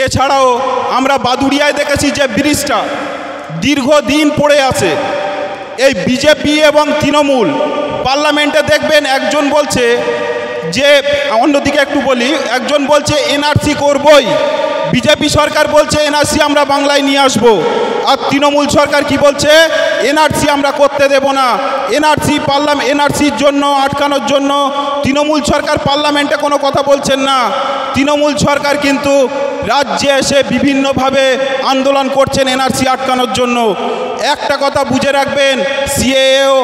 এছাড়াও আমরা বাদুড়িয়ায় দেখেছি যে ব্রিজটা দীর্ঘদিন পড়ে আছে। এই বিজেপি এবং তৃণমূল পার্লামেন্টে দেখবেন একজন বলছে যে, অন্যদিকে একটু বলি, একজন বলছে এনআরসি করবই, বিজেপি সরকার বলছে এনআরসি আমরা বাংলায় নিয়ে আসব, আর তৃণমূল সরকার কি বলছে, এনআরসি আমরা করতে দেব না। এনআরসির জন্য আটকানোর জন্য তৃণমূল সরকার পার্লামেন্টে কোনো কথা বলছেন না। তৃণমূল সরকার কিন্তু রাজ্যে এসে বিভিন্নভাবে আন্দোলন করছেন এনআরসি আটকানোর জন্য। একটা কথা বুঝে রাখবেন, সিএএও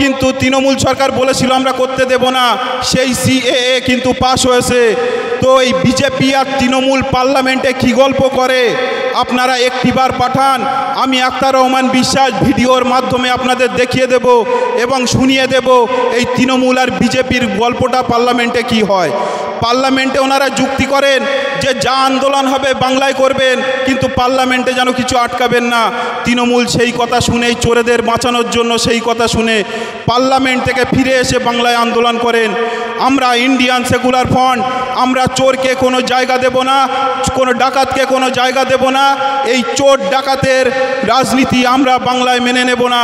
কিন্তু তৃণমূল সরকার বলেছিল আমরা করতে দেব না, সেই সিএএ কিন্তু পাশ হয়েছে। তো এই বিজেপি আর তৃণমূল পার্লামেন্টে কি গল্প করে আপনারা একটিবার পাঠান, আমি আখতার রহমান বিশ্বাস ভিডিওর মাধ্যমে আপনাদের দেখিয়ে দেব এবং শুনিয়ে দেব এই তৃণমূল আর বিজেপির গল্পটা পার্লামেন্টে কি হয়। পার্লামেন্টে ওনারা যুক্তি করেন যে যা আন্দোলন হবে বাংলায় করবেন, কিন্তু পার্লামেন্টে যেন কিছু আটকাবেন না। তৃণমূল সেই কথা শুনেই, চোরেদের বাঁচানোর জন্য সেই কথা শুনে পার্লামেন্ট থেকে ফিরে এসে বাংলায় আন্দোলন করেন। আমরা ইন্ডিয়ান সেকুলার ফ্রন্ট, আমরা চোরকে কোনো জায়গা দেব না, কোনো ডাকাতকে কোনো জায়গা দেব না, এই চোর ডাকাতের রাজনীতি আমরা বাংলায় মেনে নেব না।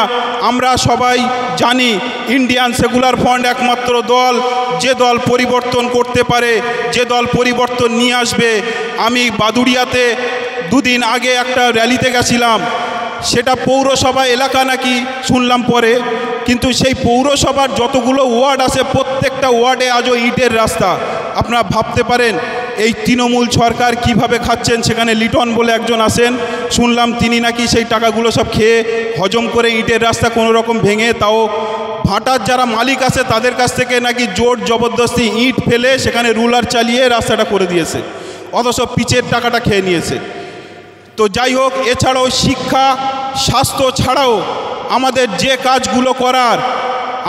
আমরা সবাই জানি ইন্ডিয়ান সেকুলার ফ্রন্ট একমাত্র দল যে দল পরিবর্তন করতে পারে, যে দল পরিবর্তন নিয়ে আসবে। আমি বাদুড়িয়াতে দুদিন আগে একটা র্যালিতে গেছিলাম, সেটা পৌরসভা এলাকা নাকি শুনলাম পরে, কিন্তু সেই পৌরসভার যতগুলো ওয়ার্ড আছে প্রত্যেকটা ওয়ার্ডে আজও ইটের রাস্তা। আপনারা ভাবতে পারেন এই তৃণমূল সরকার কিভাবে খাচ্ছেন। সেখানে লিটন বলে একজন আসেন, শুনলাম তিনি নাকি সেই টাকাগুলো সব খেয়ে হজম করে ইটের রাস্তা কোনো রকম ভেঙে, তাও ভাটার যারা মালিক আছে তাদের কাছ থেকে নাকি জোর জবরদস্তি ইট ফেলে সেখানে রুলার চালিয়ে রাস্তাটা করে দিয়েছে, অথচ পিচের টাকাটা খেয়ে নিয়েছে। তো যাই হোক, এছাড়াও শিক্ষা স্বাস্থ্য ছাড়াও আমাদের যে কাজগুলো করার,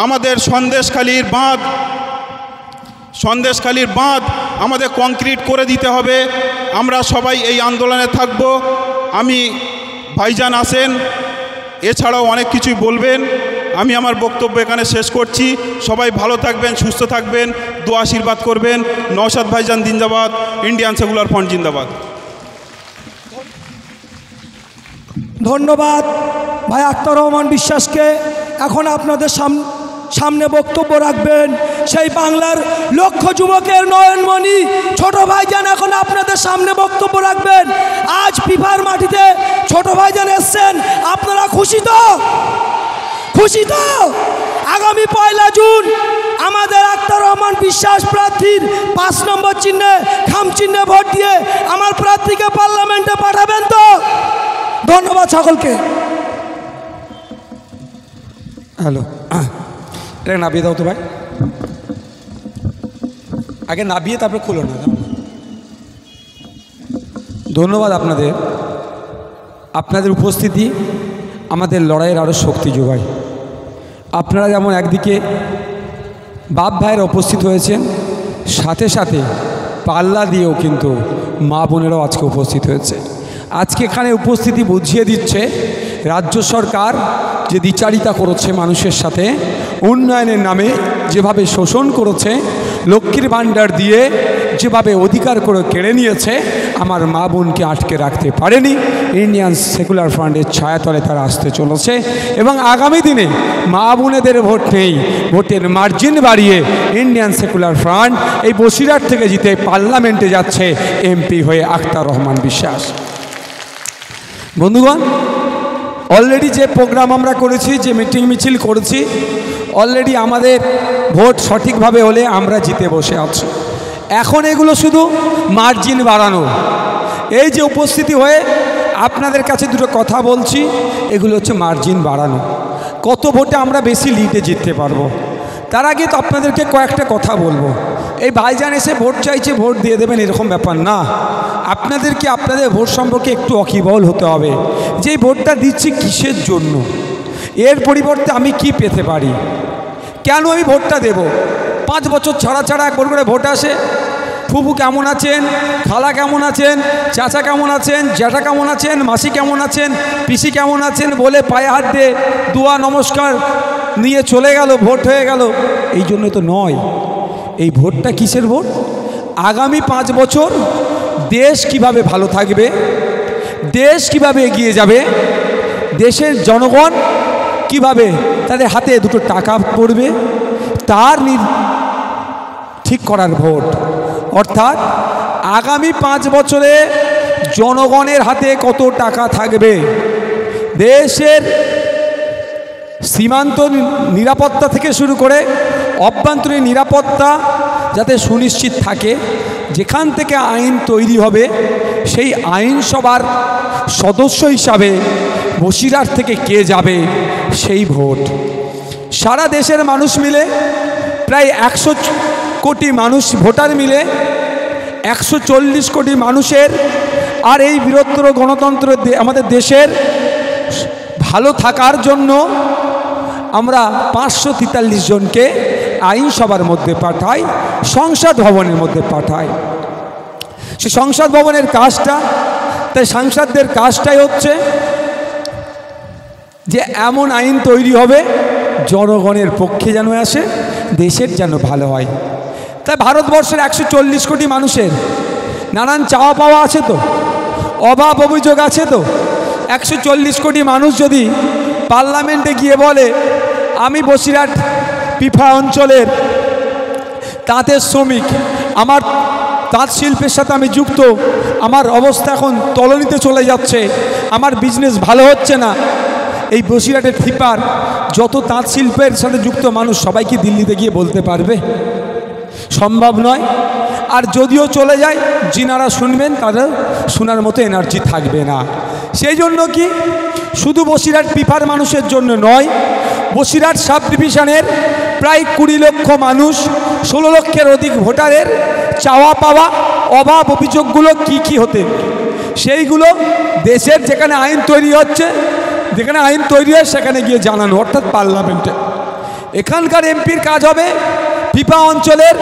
আমাদের সন্দেশখালির বাঁধ আমাদের কংক্রিট করে দিতে হবে। আমরা সবাই এই আন্দোলনে থাকব। আমি ভাইজান আসেন, এছাড়াও অনেক কিছুই বলবেন। আমি আমার বক্তব্য এখানে শেষ করছি। সবাই ভালো থাকবেন, সুস্থ থাকবেন, দোয়া আশীর্বাদ করবেন। নওশাদ ভাইজান জিন্দাবাদ, ইন্ডিয়ান সেকুলার ফ্রন্ট জিন্দাবাদ। ধন্যবাদ ভাই আখতার রহমান বিশ্বাসকে। এখন আপনাদের সামনে বক্তব্য রাখবেন সেই বাংলার লক্ষ যুবকের নয়নমণি ছোট ভাইজান। এখন আপনাদের সামনে বক্তব্য রাখবেন। আজ ফিফার মাটিতে ছোট ভাইজান এসছেন, আপনারা খুশি তো? খুশি তো? আগামী 1 জুন আমাদের আখতার রহমান বিশ্বাস প্রার্থীর 5 নম্বর চিহ্নে, খাম চিহ্নে ভোট দিয়ে আমার প্রার্থীকে পার্লামেন্টে পাঠাবেন তো? ধন্যবাদ সকলকে। হ্যালো, এটা নাবিয়ে দাও তো ভাই, আগে নাবিয়ে তারপরে খুলো না। ধন্যবাদ আপনাদের উপস্থিতি আমাদের লড়াইয়ের আরও শক্তি যোগায়। আপনারা যেমন একদিকে বাপ ভাইয়েরা উপস্থিত হয়েছেন, সাথে সাথে পাল্লা দিয়েও কিন্তু মা বোনেরাও আজকে উপস্থিত হয়েছে। আজকে এখানে উপস্থিতি বুঝিয়ে দিচ্ছে রাজ্য সরকার যে দ্বিচারিতা করেছে মানুষের সাথে, উন্নয়নের নামে যেভাবে শোষণ করেছে, লক্ষ্মীর ভাণ্ডার দিয়ে যেভাবে অধিকার করে কেড়ে নিয়েছে, আমার মা বোনকে আটকে রাখতে পারেনি। ইন্ডিয়ান সেকুলার ফ্রন্টের ছায়াতলে তারা আসতে চলেছে এবং আগামী দিনে মা বোনেদের ভোট নেই, ভোটের মার্জিন বাড়িয়ে ইন্ডিয়ান সেকুলার ফ্রন্ট এই বসিরহাট থেকে জিতে পার্লামেন্টে যাচ্ছে এমপি হয়ে আখতার রহমান বিশ্বাস। বন্ধুগণ, অলরেডি যে প্রোগ্রাম আমরা করেছি, যে মিটিং মিছিল করেছি, অলরেডি আমাদের ভোট সঠিকভাবে হলে আমরা জিতে বসে আছি। এখন এগুলো শুধু মার্জিন বাড়ানো। এই যে উপস্থিতি হয়ে আপনাদের কাছে দুটো কথা বলছি, এগুলো হচ্ছে মার্জিন বাড়ানো। কত ভোটে আমরা বেশি লিডে জিততে পারবো, তার আগে তো আপনাদেরকে কয়েকটা কথা বলবো। এই ভাইজান এসে ভোট চাইছে, ভোট দিয়ে দেবেন এরকম ব্যাপার না। আপনাদেরকে আপনাদের ভোট সম্পর্কে একটু ওয়াকিবহাল হতে হবে যে এই ভোটটা দিচ্ছি কিসের জন্য, এর পরিবর্তে আমি কি পেতে পারি, কেন আমি ভোটটা দেব। 5 বছর ছাড়া ছাড়া একবার করে ভোট আসে। ফুফু কেমন আছেন, খালা কেমন আছেন, চাচা কেমন আছেন, জ্যাঠা কেমন আছেন, মাসি কেমন আছেন, পিসি কেমন আছেন বলে পায়ে হাত দিয়ে দোয়া নমস্কার নিয়ে চলে গেল, ভোট হয়ে গেল। এই জন্য তো নয়। এই ভোটটা কিসের ভোট? আগামী 5 বছর দেশ কিভাবে ভালো থাকবে, দেশ কিভাবে এগিয়ে যাবে, দেশের জনগণ কিভাবে তাদের হাতে দুটো টাকা পড়বে, তার ঠিক করার ভোট। অর্থাৎ আগামী 5 বছরে জনগণের হাতে কত টাকা থাকবে, দেশের সীমান্ত নিরাপত্তা থেকে শুরু করে অভ্যন্তরীণ নিরাপত্তা যাতে সুনিশ্চিত থাকে, যেখান থেকে আইন তৈরি হবে সেই আইনসভার সদস্য হিসাবে বসিরহাট থেকে কে যাবে সেই ভোট। সারা দেশের মানুষ মিলে প্রায় 100 কোটি মানুষ ভোটার মিলে 140 কোটি মানুষের আর এই বৃহত্তর গণতন্ত্র আমাদের দেশের ভালো থাকার জন্য আমরা 543 জনকে আইনসভার মধ্যে পাঠাই, সংসদ ভবনের মধ্যে পাঠাই। সে সংসদ ভবনের কাজটা, তাই সাংসদদের কাজটাই হচ্ছে যে এমন আইন তৈরি হবে জনগণের পক্ষে যেন আসে, দেশের যেন ভালো হয়। তাই ভারতবর্ষের 140 কোটি মানুষের নানান চাওয়া পাওয়া আছে তো, অভাব অভিযোগ আছে তো। 140 কোটি মানুষ যদি পার্লামেন্টে গিয়ে বলে আমি বসিরহাট পিফা অঞ্চলের তাঁতের শ্রমিক, আমার তাঁত শিল্পের সাথে আমি যুক্ত, আমার অবস্থা এখন তলানিতে চলে যাচ্ছে, আমার বিজনেস ভালো হচ্ছে না, এই বসিরহাটের ফিপার যত তাঁত শিল্পের সাথে যুক্ত মানুষ সবাই কি দিল্লিতে গিয়ে বলতে পারবে? সম্ভব নয়। আর যদিও চলে যায়, যিনারা শুনবেন তাদের শোনার মতো এনার্জি থাকবে না। সেই জন্য কি শুধু বসিরহাট পিফার মানুষের জন্য নয়, বসিরহাট সাব ডিভিশনের প্রায় 20 লক্ষ মানুষ, 16 লক্ষের অধিক ভোটারের চাওয়া পাওয়া অভাব অভিযোগগুলো কি হতে, সেইগুলো দেশের যেখানে আইন তৈরি হচ্ছে, যেখানে আইন তৈরি হয় সেখানে গিয়ে জানানো, অর্থাৎ পার্লামেন্টে। এখানকার এমপির কাজ হবে পিপা অঞ্চলের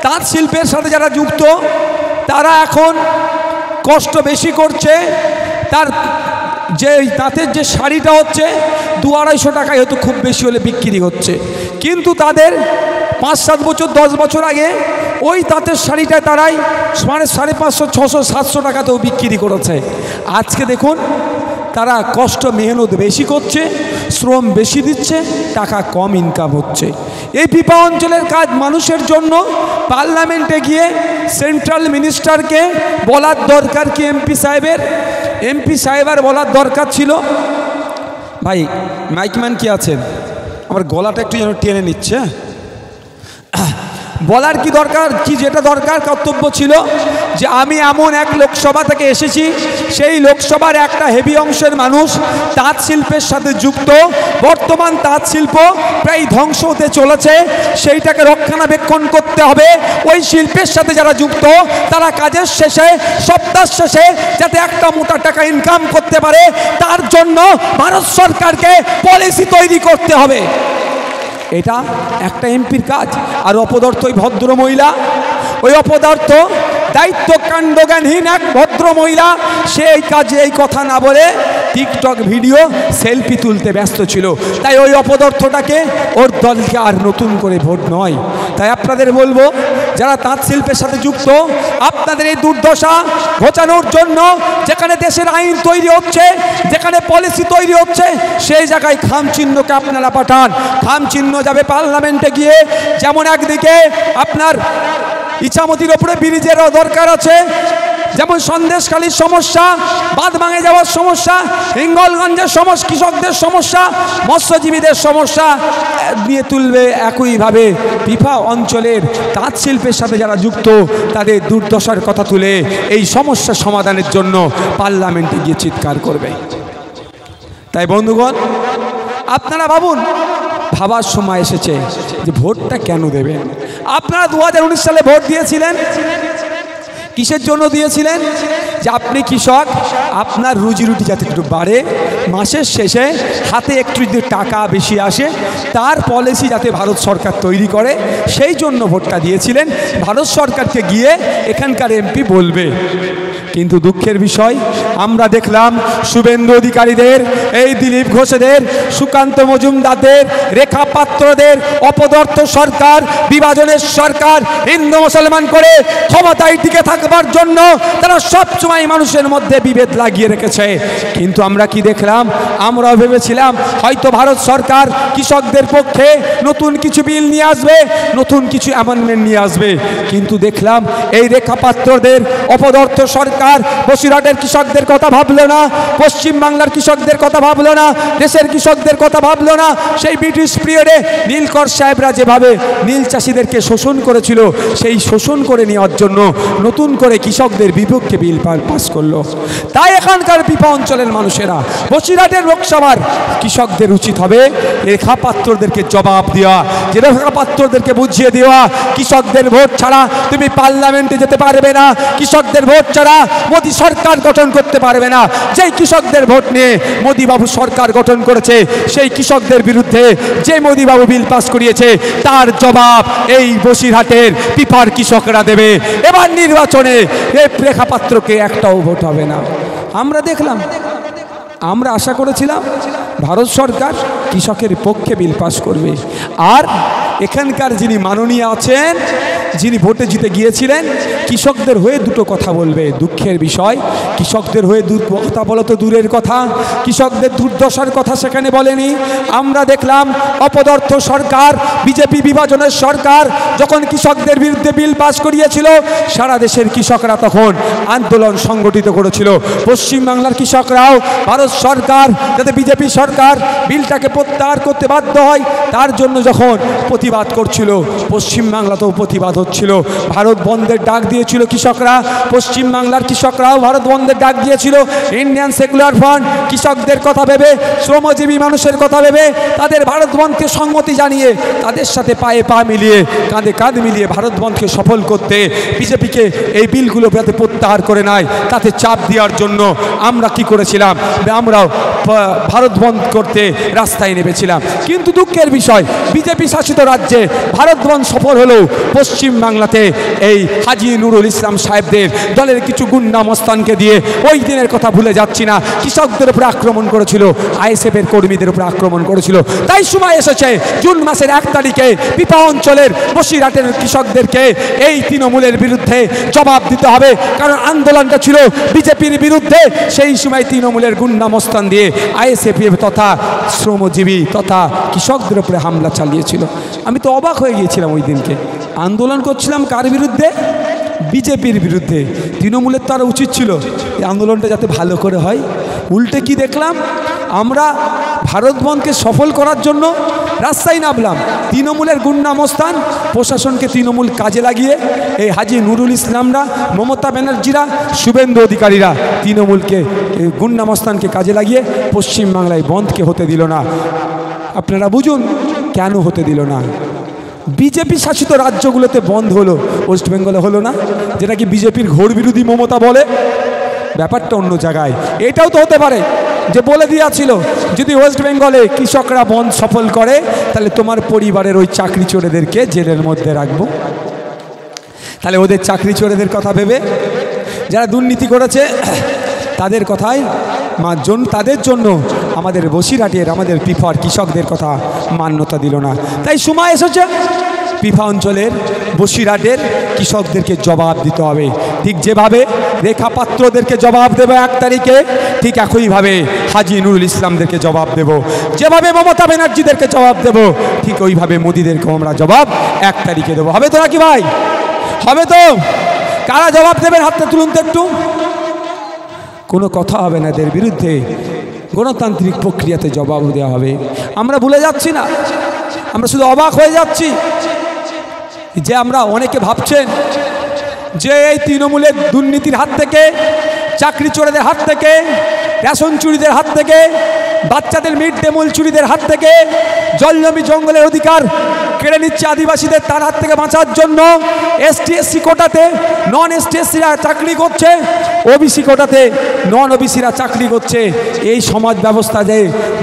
তাঁত শিল্পের সাথে যারা যুক্ত, তারা এখন কষ্ট বেশি করছে, তার যে তাঁতের যে শাড়িটা হচ্ছে 200-250 টাকায় হয়তো খুব বেশি হলে বিক্রি হচ্ছে, কিন্তু তাদের 5-7 বছর 10 বছর আগে ওই তাঁতের শাড়িটা তারাই 550, 600, 700 টাকাতেও বিক্রি করেছে। আজকে দেখুন তারা কষ্ট মেহনত বেশি করছে, শ্রম বেশি দিচ্ছে, টাকা কম ইনকাম হচ্ছে। এই পিপা অঞ্চলের কাজ মানুষের জন্য পার্লামেন্টে গিয়ে সেন্ট্রাল মিনিস্টারকে বলার দরকার কি এমপি সাহেবের বলার দরকার ছিল। ভাই মাইকম্যান কি আছেন, আমার গলাটা একটু যেন টেনে নিচ্ছে, বলার কি দরকার, কি যেটা দরকার কর্তব্য ছিল যে আমি এমন এক লোকসভা থেকে এসেছি, সেই লোকসভার একটা হেভি অংশের মানুষ তাঁত শিল্পের সাথে যুক্ত, বর্তমান তাঁত শিল্প প্রায় ধ্বংস হতে চলেছে, সেইটাকে রক্ষণাবেক্ষণ করতে হবে। ওই শিল্পের সাথে যারা যুক্ত তারা কাজের শেষে, সপ্তাহ শেষে যাতে একটা মোটা টাকা ইনকাম করতে পারে, তার জন্য ভারত সরকারকে পলিসি তৈরি করতে হবে। এটা একটা এমপির কাজ। আর অপদার্থ ওই ভদ্র মহিলা, ওই অপদার্থ দায়িত্ব কাণ্ডজ্ঞানহীন এক ভদ্র মহিলা, সে এই কাজে এই কথা না বলে টিকটক ভিডিও সেলফি তুলতে ব্যস্ত ছিল। তাই ওই অপদার্থটাকে, ওর দলকে আর নতুন করে ভোট নয়। তাই আপনাদের বলবো, যারা তাঁত শিল্পের সাথে যুক্ত, আপনাদের এই দুর্দশা ঘোচানোর জন্য যেখানে দেশের আইন তৈরি হচ্ছে, যেখানে পলিসি তৈরি হচ্ছে, সেই জায়গায় খাম চিহ্নকে আপনারা পাঠান। খাম চিহ্ন যাবে পার্লামেন্টে গিয়ে। যেমন একদিকে আপনার ইছামতির ওপরে ব্রিজেরও দরকার আছে, যেমন সন্দেশখালীর সমস্যা, বাঁধ ভাঙে যাওয়ার সমস্যা, হিঙ্গলগঞ্জের সমস্যা, কৃষকদের সমস্যা, মৎস্যজীবীদের সমস্যা নিয়ে তুলবে। একইভাবে পিফা অঞ্চলের তাঁত শিল্পের সাথে যারা যুক্ত তাদের দুর্দশার কথা তুলে এই সমস্যা সমাধানের জন্য পার্লামেন্টে গিয়ে চিৎকার করবে। তাই বন্ধুগণ, আপনারা ভাবুন, ভাবার সময় এসেছে যে ভোটটা কেন দেবেন। আপনারা 2019 সালে ভোট দিয়েছিলেন, কিসের জন্য দিয়েছিলেন? যে আপনি কৃষক, আপনার রুজি রুটি যাতে একটু বাড়ে, মাসের শেষে হাতে একটু যদি টাকা বেশি আসে, তার পলিসি যাতে ভারত সরকার তৈরি করে, সেই জন্য ভোটটা দিয়েছিলেন। ভারত সরকারকে গিয়ে এখানকার এমপি বলবে। কিন্তু দুঃখের বিষয় আমরা দেখলাম শুভেন্দু অধিকারীদের, এই দিলীপ ঘোষেদের, সুকান্ত মজুমদারদের, রেখা পাত্রদের অপদার্থ সরকার, বিভাজনের সরকার, হিন্দু মুসলমান করে ক্ষমতায় টিকে থাকবার জন্য তারা সবসময় মানুষের মধ্যে বিভেদ লাগিয়ে রেখেছে। কিন্তু আমরা কি দেখলাম? আমরা ভেবেছিলাম হয়তো ভারত সরকার কৃষকদের পক্ষে নতুন কিছু বিল নিয়ে আসবে, নতুন কিছু অ্যামেন্ডমেন্ট নিয়ে আসবে। কিন্তু দেখলাম এই রেখা পাত্রদের অপদার্থ সরকার বসিরহাটের কৃষকদের কথা ভাবলো না, পশ্চিম বাংলার কৃষকদের কথা ভাবলো না, দেশের কৃষকদের কথা ভাবলো না। সেই ব্রিটিশ পিরিয়ডে নীলকর সাহেবরা যেভাবে নীল চাষিদেরকে শোষণ করেছিল, সেই শোষণ করে নেওয়ার জন্য নতুন করে কৃষকদের বিপক্ষে বিল পাস করলো। তাই এখানকার বিপা অঞ্চলের মানুষেরা, বসিরহাটের লোকসভার কৃষকদের উচিত হবে রেখা পাত্রদেরকে জবাব দেওয়া, যে রেখা পাত্রদেরকে বুঝিয়ে দেওয়া কৃষকদের ভোট ছাড়া তুমি পার্লামেন্টে যেতে পারবে না, কৃষকদের ভোট ছাড়া মোদী সরকার গঠন করতে পারবে না। যেই কৃষকদের ভোট নিয়ে মোদীবাবু সরকার গঠন করেছে, সেই কৃষকদের বিরুদ্ধে যে মোদীবাবু বিল পাস করিয়েছে, তার জবাব এই বসিরহাটের পিপার কৃষকরা দেবে। এবার নির্বাচনে রেখা পাত্রকে একটাও ভোট হবে না। আমরা দেখলাম, আমরা আশা করেছিলাম ভারত সরকার কৃষকের পক্ষে বিল পাস করবে। আর এখানকার যিনি মাননীয় আছেন, যিনি ভোটে জিতে গিয়েছিলেন, কৃষকদের হয়ে দুটো কথা বলবে। দুঃখের বিষয়, কৃষকদের হয়ে কথা বলা তো দূরের কথা, কৃষকদের দুর্দশার কথা সেখানে বলেনি। আমরা দেখলাম অপদার্থ সরকার, বিজেপি বিভাজনের সরকার যখন কৃষকদের বিরুদ্ধে বিল পাস করিয়েছিল, সারা দেশের কৃষকরা তখন আন্দোলন সংগঠিত করেছিল। পশ্চিমবাংলার কৃষকরাও ভারত সরকার যাতে বিজেপি সরকার বিলটাকে প্রত্যাহার করতে বাধ্য হয়, তার জন্য যখন প্রতিবাদ করছিল, পশ্চিমবাংলাতেও প্রতিবাদ হচ্ছিল। ভারত বন্ধের ডাক দিয়েছিল কৃষকরা, পশ্চিমবাংলার কৃষকরাও ভারত বন্ধের ডাক দিয়েছিল। ইন্ডিয়ান সেকুলার ফ্রন্ট কৃষকদের কথা ভেবে, শ্রমজীবী মানুষের কথা ভেবে, তাদের ভারত বন্ধকে সম্মতি জানিয়ে, তাদের সাথে পায়ে পা মিলিয়ে, কাঁধে কাঁধ মিলিয়ে ভারত বন্ধকে সফল করতে, বিজেপিকে এই বিলগুলো যাতে প্রত্যাহার করে নেয় তাতে চাপ দেওয়ার জন্য আমরা কি করেছিলাম? আমরাও ভারত বন্ধ করতে রাস্তায় নেমেছিলাম। কিন্তু দুঃখের বিষয়, বিজেপি শাসিত রাজ্যে ভারত বন্ধ সফল হলেও পশ্চিম বাংলাতে এই হাজী নুরুল ইসলাম সাহেবদের দলের কিছু গুন্ডা মস্তানকে দিয়ে ওই দিনের কথা ভুলে যাচ্ছি না, কৃষকদের উপরে আক্রমণ করেছিল, আইএসএফের কর্মীদের উপরে আক্রমণ করেছিল। তাই সময় এসেছে জুন মাসের 1 তারিখে পিপা অঞ্চলের বসিরহাটের কৃষকদেরকে এই তৃণমূলের বিরুদ্ধে জবাব দিতে হবে। কারণ আন্দোলনটা ছিল বিজেপির বিরুদ্ধে, সেই সময় তৃণমূলের গুন্ডা মস্তান দিয়ে আইএসএফ তথা শ্রমজীবী তথা কৃষকদের উপরে হামলা চালিয়েছিল। আমি তো অবাক হয়ে গিয়েছিলাম ওই দিনকে। আন্দোলন করছিলাম কার বিরুদ্ধে? বিজেপির বিরুদ্ধে। তৃণমূলের তো আরও উচিত ছিল এই আন্দোলনটা যাতে ভালো করে হয়। উল্টে কি দেখলাম? আমরা ভারত বন্ধকে সফল করার জন্য রাস্তায় নামলাম, তৃণমূলের গুন্ডা মস্তান প্রশাসনকে তৃণমূল কাজে লাগিয়ে এই হাজী নুরুল ইসলামরা, মমতা ব্যানার্জিরা, শুভেন্দু অধিকারীরা তৃণমূলকে গুন্ডা মস্তানকে কাজে লাগিয়ে পশ্চিমবাংলায় বন্ধকে হতে দিল না। আপনারা বুঝুন কেন হতে দিল না। বিজেপি শাসিত রাজ্যগুলোতে বন্ধ হলো, ওয়েস্ট বেঙ্গলে হলো না, যেটা কি বিজেপির ঘোর বিরোধী মমতা বলে। ব্যাপারটা অন্য জায়গায়। এটাও তো হতে পারে যে বলে দিয়েছিল যদি ওয়েস্ট বেঙ্গলে কৃষকরা বন্ধ সফল করে তাহলে তোমার পরিবারের ওই চাকরি চোরেদেরকে জেলের মধ্যে রাখবো। তাহলে ওদের চাকরি চোরেদের কথা ভেবে যারা দুর্নীতি করেছে তাদের কথায় তাদের জন্য আমাদের বসিরহাটের, আমাদের পিফার কৃষকদের কথা মান্যতা দিল না। তাই সময় এসেছে পিফা অঞ্চলের বসিরহাটের কৃষকদেরকে জবাব দিতে হবে। ঠিক যেভাবে রেখা পাত্রদেরকে জবাব দেব 1 তারিখে, ঠিক একইভাবে হাজী নুরুল ইসলামদেরকে জবাব দেব। যেভাবে মমতা ব্যানার্জিদেরকে জবাব দেব, ঠিক ওইভাবে মোদীদেরকেও আমরা জবাব 1 তারিখে দেবো। হবে তো নাকি ভাই? হবে তো? কারা জবাব দেবেন হাতটা তুলুন তো একটু। কোনো কথা হবে না এদের বিরুদ্ধে, গণতান্ত্রিক প্রক্রিয়াতে জবাব দেওয়া হবে। আমরা ভুলে যাচ্ছি না, আমরা শুধু অবাক হয়ে যাচ্ছি যে আমরা অনেকে ভাবছেন যে এই তৃণমূলের দুর্নীতির হাত থেকে, চাকরি চোরেদের হাত থেকে, রেশন চুরিদের হাত থেকে, বাচ্চাদের মিড ডে মিল চুরিদের হাত থেকে, জলজমি জঙ্গলের অধিকার কেড়ে নিচ্ছে আদিবাসীদের, তার হাত থেকে বাঁচার জন্য ST SC কোটাতে নন ST SCরা চাকরি করছে, ওবিসি কোটাতে নন ওবিসিরা চাকরি করছে, এই সমাজ ব্যবস্থা যে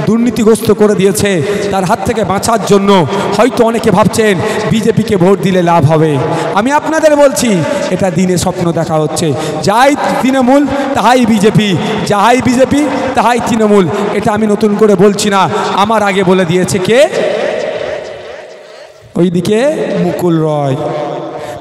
দুর্নীতিগ্রস্ত করে দিয়েছে, তার হাত থেকে বাঁচার জন্য হয়তো অনেকে ভাবছেন বিজেপিকে ভোট দিলে লাভ হবে। আমি আপনাদের বলছি এটা দিনে স্বপ্ন দেখা হচ্ছে। যাই তৃণমূল তাহাই বিজেপি, যাহাই বিজেপি তাহাই তৃণমূল। এটা আমি নতুন করে বলছি না, আমার আগে বলে দিয়েছে কে? ওইদিকে মুকুল রয়।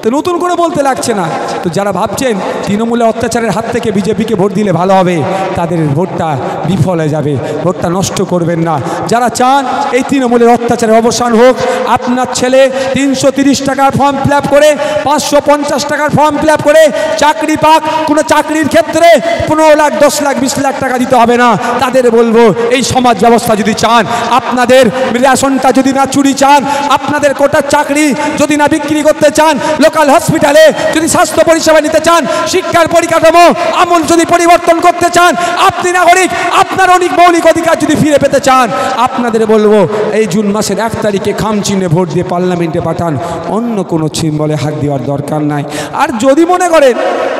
তো নতুন করে বলতে লাগছে না। তো যারা ভাবছেন তৃণমূলের অত্যাচারের হাত থেকে বিজেপিকে ভোট দিলে ভালো হবে, তাদের ভোটটা বিফলে যাবে, ভোটটা নষ্ট করবেন না। যারা চান এই তৃণমূলের অত্যাচারের অবসান হোক, আপনার ছেলে 330 টাকার ফর্ম ফিল আপ করে 550 টাকার ফর্ম ফিল আপ করে চাকরি পাক, কোনো চাকরির ক্ষেত্রে 15 লাখ 10 লাখ 20 লাখ টাকা দিতে হবে না। তাদের বলবো এই সমাজ ব্যবস্থা যদি চান, আপনাদের রেশনটা যদি না চুরি চান, আপনাদের কোটার চাকরি যদি না বিক্রি করতে চান, লোকাল হসপিটালে যদি স্বাস্থ্য পরিষেবা নিতে চান, শিক্ষার পরিকাঠামো আমূল যদি পরিবর্তন করতে চান, আপনি নাগরিক আপনার অনেক মৌলিক অধিকার যদি ফিরে পেতে চান, আপনাদের বলবো এই জুন মাসের 1 তারিখে খামচিহ্নে ভোট দিয়ে পার্লামেন্টে পাঠান। অন্য কোনো সিম্বলে হাত দেওয়ার দরকার নাই। আর যদি মনে করেন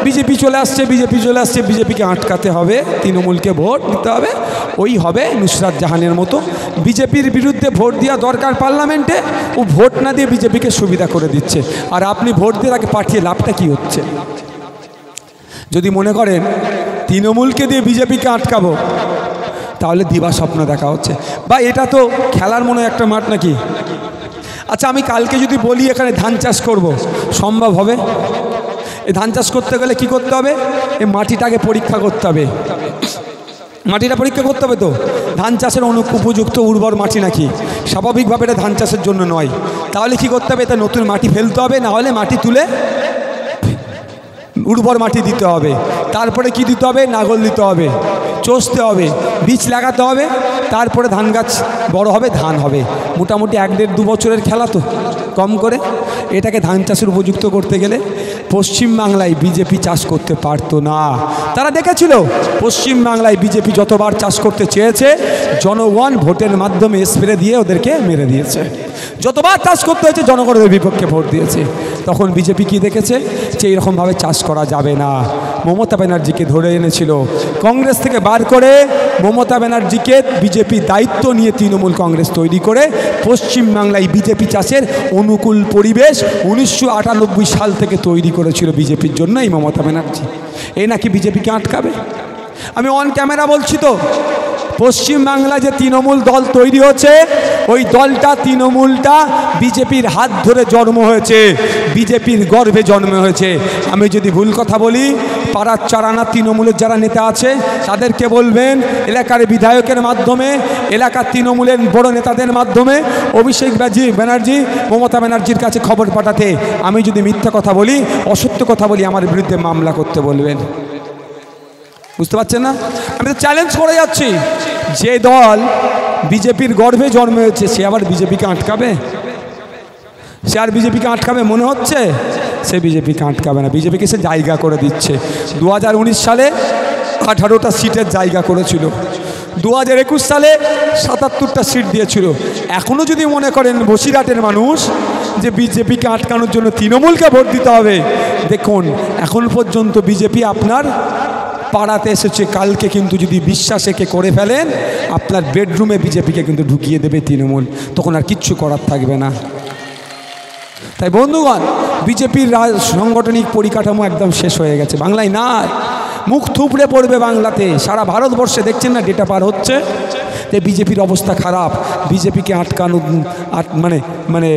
বিজেপি চলে আসছে, বিজেপি চলে আসছে, বিজেপিকে আটকাতে হবে, তৃণমূলকে ভোট দিতে হবে, ওই হবে নুসরাত জাহানের মতো। বিজেপির বিরুদ্ধে ভোট দেওয়া দরকার পার্লামেন্টে, ও ভোট না দিয়ে বিজেপিকে সুবিধা করে দিচ্ছে। আর আপনি ভোট দিয়ে তাকে পাঠিয়ে লাভটা কি হচ্ছে? যদি মনে করেন তৃণমূলকে দিয়ে বিজেপিকে আটকাবো, তাহলে দিবা স্বপ্ন দেখা হচ্ছে। বা এটা তো খেলার মনে একটা মাঠ নাকি? আচ্ছা, আমি কালকে যদি বলি এখানে ধান চাষ করব, সম্ভব হবে? এই ধান চাষ করতে গেলে কি করতে হবে? এই মাটিটাকে পরীক্ষা করতে হবে। মাটিটা পরীক্ষা করতে হবে তো, ধান চাষের উপযুক্ত উর্বর মাটি নাকি? স্বাভাবিকভাবে এটা ধান চাষের জন্য নয়। তাহলে কি করতে হবে? এটা নতুন মাটি ফেলতে হবে, না হলে মাটি তুলে উর্বর মাটি দিতে হবে। তারপরে কি দিতে হবে? নাগল দিতে হবে, চষতে হবে, বীজ লাগাতে হবে, তারপরে ধান গাছ বড় হবে, ধান হবে। মোটামুটি 1-1.5-2 বছরের খেলা তো কম করে। এটাকে ধান চাষের উপযুক্ত করতে গেলে পশ্চিমবাংলায় বিজেপি চাষ করতে পারতো না। তারা দেখেছিল পশ্চিমবাংলায় বিজেপি যতবার চাষ করতে চেয়েছে, জনগণ ভোটের মাধ্যমে স্প্রে দিয়ে ওদেরকে মেরে দিয়েছে। যতবার চাষ করতে হয়েছে জনগণের বিপক্ষে ভোট দিয়েছে। তখন বিজেপি কি দেখেছে যে এরকমভাবে চাষ করা যাবে না। মমতা ব্যানার্জিকে ধরে এনেছিল, কংগ্রেস থেকে বার করে মমতা ব্যানার্জিকে বিজেপি দায়িত্ব নিয়ে তৃণমূল কংগ্রেস তৈরি করে পশ্চিমবাংলায় বিজেপি চাষের অনুকূল পরিবেশ 1998 সাল থেকে তৈরি করেছিল বিজেপির জন্য এই মমতা ব্যানার্জি। এই নাকি বিজেপিকে আটকাবে? আমি অন ক্যামেরা বলছি তো, পশ্চিমবাংলায় যে তৃণমূল দল তৈরি হচ্ছে, ওই দলটা তৃণমূলটা বিজেপির হাত ধরে জন্ম হয়েছে, বিজেপির গর্ভে জন্ম হয়েছে। আমি যদি ভুল কথা বলি, পাড়ার চারানা তৃণমূলের যারা নেতা আছে তাদেরকে বলবেন এলাকার বিধায়কের মাধ্যমে, এলাকার তৃণমূলের বড় নেতাদের মাধ্যমে অভিষেক ব্যানার্জি মমতা ব্যানার্জির কাছে খবর পাঠাতে। আমি যদি মিথ্যা কথা বলি, অসত্য কথা বলি, আমার বিরুদ্ধে মামলা করতে বলবেন। বুঝতে পারছেন না? আমি তো চ্যালেঞ্জ করে যাচ্ছি, যে দল বিজেপির গর্ভে জন্ম হয়েছে সে আবার বিজেপিকে আটকাবে? সে আর বিজেপিকে আটকাবে মনে হচ্ছে? সে বিজেপিকে আটকাবে না, বিজেপিকে সে জায়গা করে দিচ্ছে। 2019 সালে 18টা সিটের জায়গা করেছিল, 2021 সালে 77টা সিট দিয়েছিল। এখনও যদি মনে করেন বসিরহাটের মানুষ যে বিজেপিকে আটকানোর জন্য তৃণমূলকে ভোট দিতে হবে, দেখুন এখন পর্যন্ত বিজেপি আপনার পাড়াতে এসেছে। কালকে কিন্তু যদি বিশ্বাস একে করে ফেলেন, আপনার বেডরুমে বিজেপিকে কিন্তু ঢুকিয়ে দেবে তৃণমূল, তখন আর কিচ্ছু করার থাকবে না। তাই বন্ধুগণ, বিজেপির সাংগঠনিক পরিকাঠামো একদম শেষ হয়ে গেছে, বাংলায় নাই। মুখ থুবড়ে পড়বে বাংলাতে। সারা ভারতবর্ষে দেখছেন না, ডেটা পার হচ্ছে যে বিজেপির অবস্থা খারাপ। বিজেপিকে আটকানো মানে